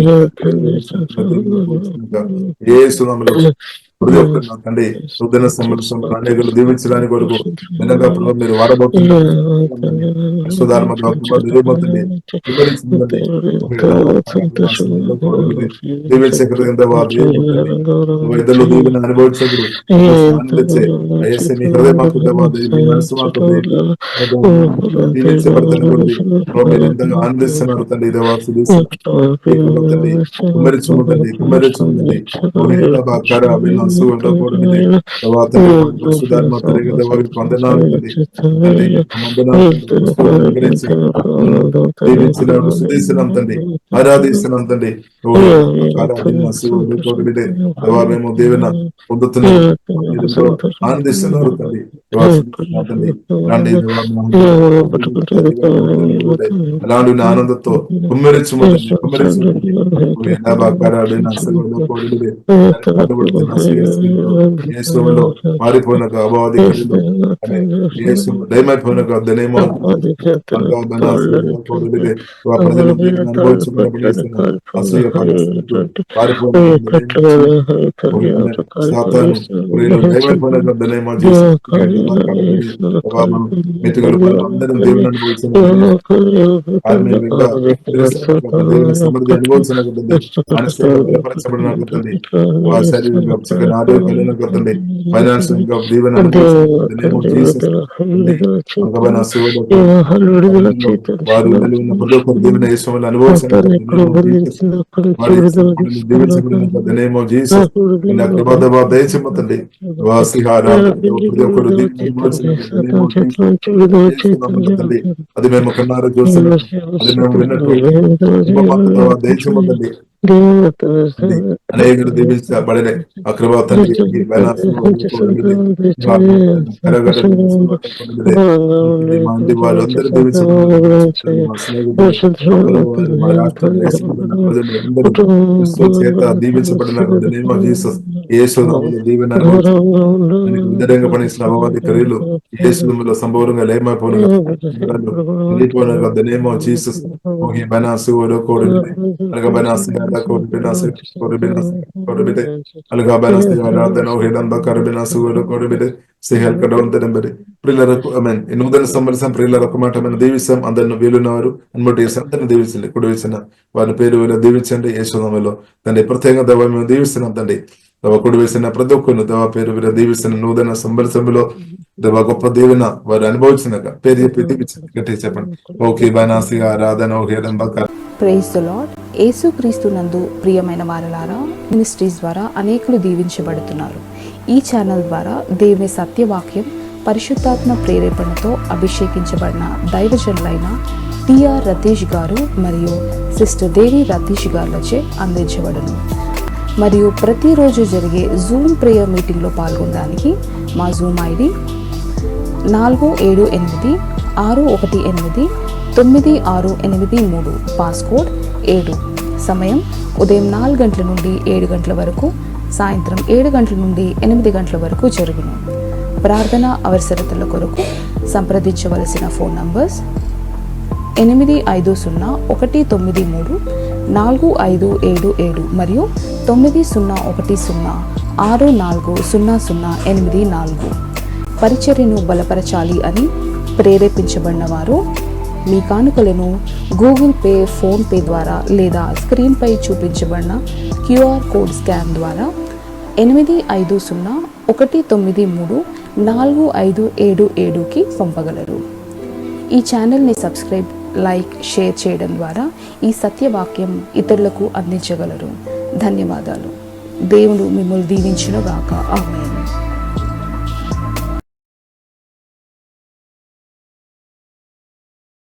ప్రతి ఒక్కరు నా తండ్రి నూతన సంవత్సరంలో అనేకులు దీవించడానికి కొరకు నిజంగా ప్రభు మీరు వాడబోతున్నారు. పరిశుద్ధాత్మ తండ్రి వివరించిందండి దీవించే ఇద్దరు దీవిని అనుభవించదు ఆనందించే అయ్యేసి మీ హృదయ మీ మనసు మాకు దీవించబడుతుంది. మీరు ఎంతగా ఆనందిస్తున్నారు తండ్రి ఇదే వాసు తండ్రి కుమ్మరించుకుంటుంది కుమ్మరించుకుంటుంది సుధీస్తున్నాం తండ్రి ఆరాధిస్తున్నాం తండ్రి మేము దేవున పొందుతున్నాం ఆనందిస్తున్నారు తండ్రి అలాంటి ఆనందంతో కుమ్మరించుకుంటుంది కుమ్మరించుకుంటుంది మారిపోయిన దయమైపోయిన మెతుకులు అందరం దేవుని సమృద్ధి అనుభవించబడినట్లుంది శారీరక ఆరోగ్యం ఫైనాన్స్ దీవెన వారు ప్రతి ఒక్కరు దీవెన యేసుని అనుభవించబడిన జీసస్ దయచేమతండి అది మేము కన్నారా చూస్తున్నాం అది మేము విన్నట్టు దయచేమతండి అనేకులు దీవించబడిన ఆ కృప తండ్రి వాళ్ళందరూ దీవించబడిన దీవెన విధంగా పనిస్తున్న అపవాది క్రియలు యేసులో సంభవంగా లేమైపోయిన జీసస్ బనాసు బనాసు నూతన సంవత్సరం ప్రియులకు మాట మనం దీవిస్తాం. అందరిని వీలున్నవారు అన్మటి అందరిని దీవించండి. కుడి వేసిన వారి పేరు దీవించండి. యేసునామములో తండ్రి ప్రత్యేకంగా దవ మేము దీవిస్తున్నాం తండ్రి. దవ కుడి వేసిన ప్రతి ఒక్కరిని దవ పేరు వీరు దీవిస్తున్న నూతన సంవత్సరంలో దవ గొప్ప దీవెన వారు అనుభవించినాక పేరు చెప్పి దీవించండి. గట్టి చెప్పండి. ఓకే బనాసిగా ఆరాధన ప్రైజ్ ది లార్డ్. యేసుక్రీస్తు నందు ప్రియమైన వారలారా, మినిస్ట్రీస్ ద్వారా అనేకులు దీవించబడుతున్నారు. ఈ ఛానల్ ద్వారా దేవుని సత్యవాక్యం పరిశుద్ధాత్మ ప్రేరేపణతో అభిషేకించబడిన దైవజనులైన టిఆర్ రతీష్ గారు మరియు సిస్టర్ దేవి రతీష్ గారులచే అందించబడును. మరియు ప్రతిరోజు జరిగే జూమ్ ప్రేయర్ మీటింగ్లో పాల్గొనడానికి మా జూమ్ ఐడి 4786189683, పాస్కోడ్ 7. సమయం ఉదయం 4 గంటల నుండి 7 గంటల వరకు, సాయంత్రం 7 గంటల నుండి 8 గంటల వరకు జరుగును. ప్రార్థన అవసరతల కొరకు సంప్రదించవలసిన ఫోన్ నంబర్స్ 8501934577 మరియు 9010640084. పరిచర్యను బలపరచాలి అని ప్రేరేపించబడిన వారు మీ కానుకలను గూగుల్ పే, ఫోన్ పే ద్వారా లేదా స్క్రీన్పై చూపించబడిన క్యూఆర్ కోడ్ స్కాన్ ద్వారా 8501934577కి పంపగలరు. ఈ ఛానల్ని సబ్స్క్రైబ్, లైక్, షేర్ చేయడం ద్వారా ఈ సత్యవాక్యం ఇతరులకు అందించగలరు. ధన్యవాదాలు. దేవుడు మిమ్మల్ని దీవించును గాక. ఆమేన్.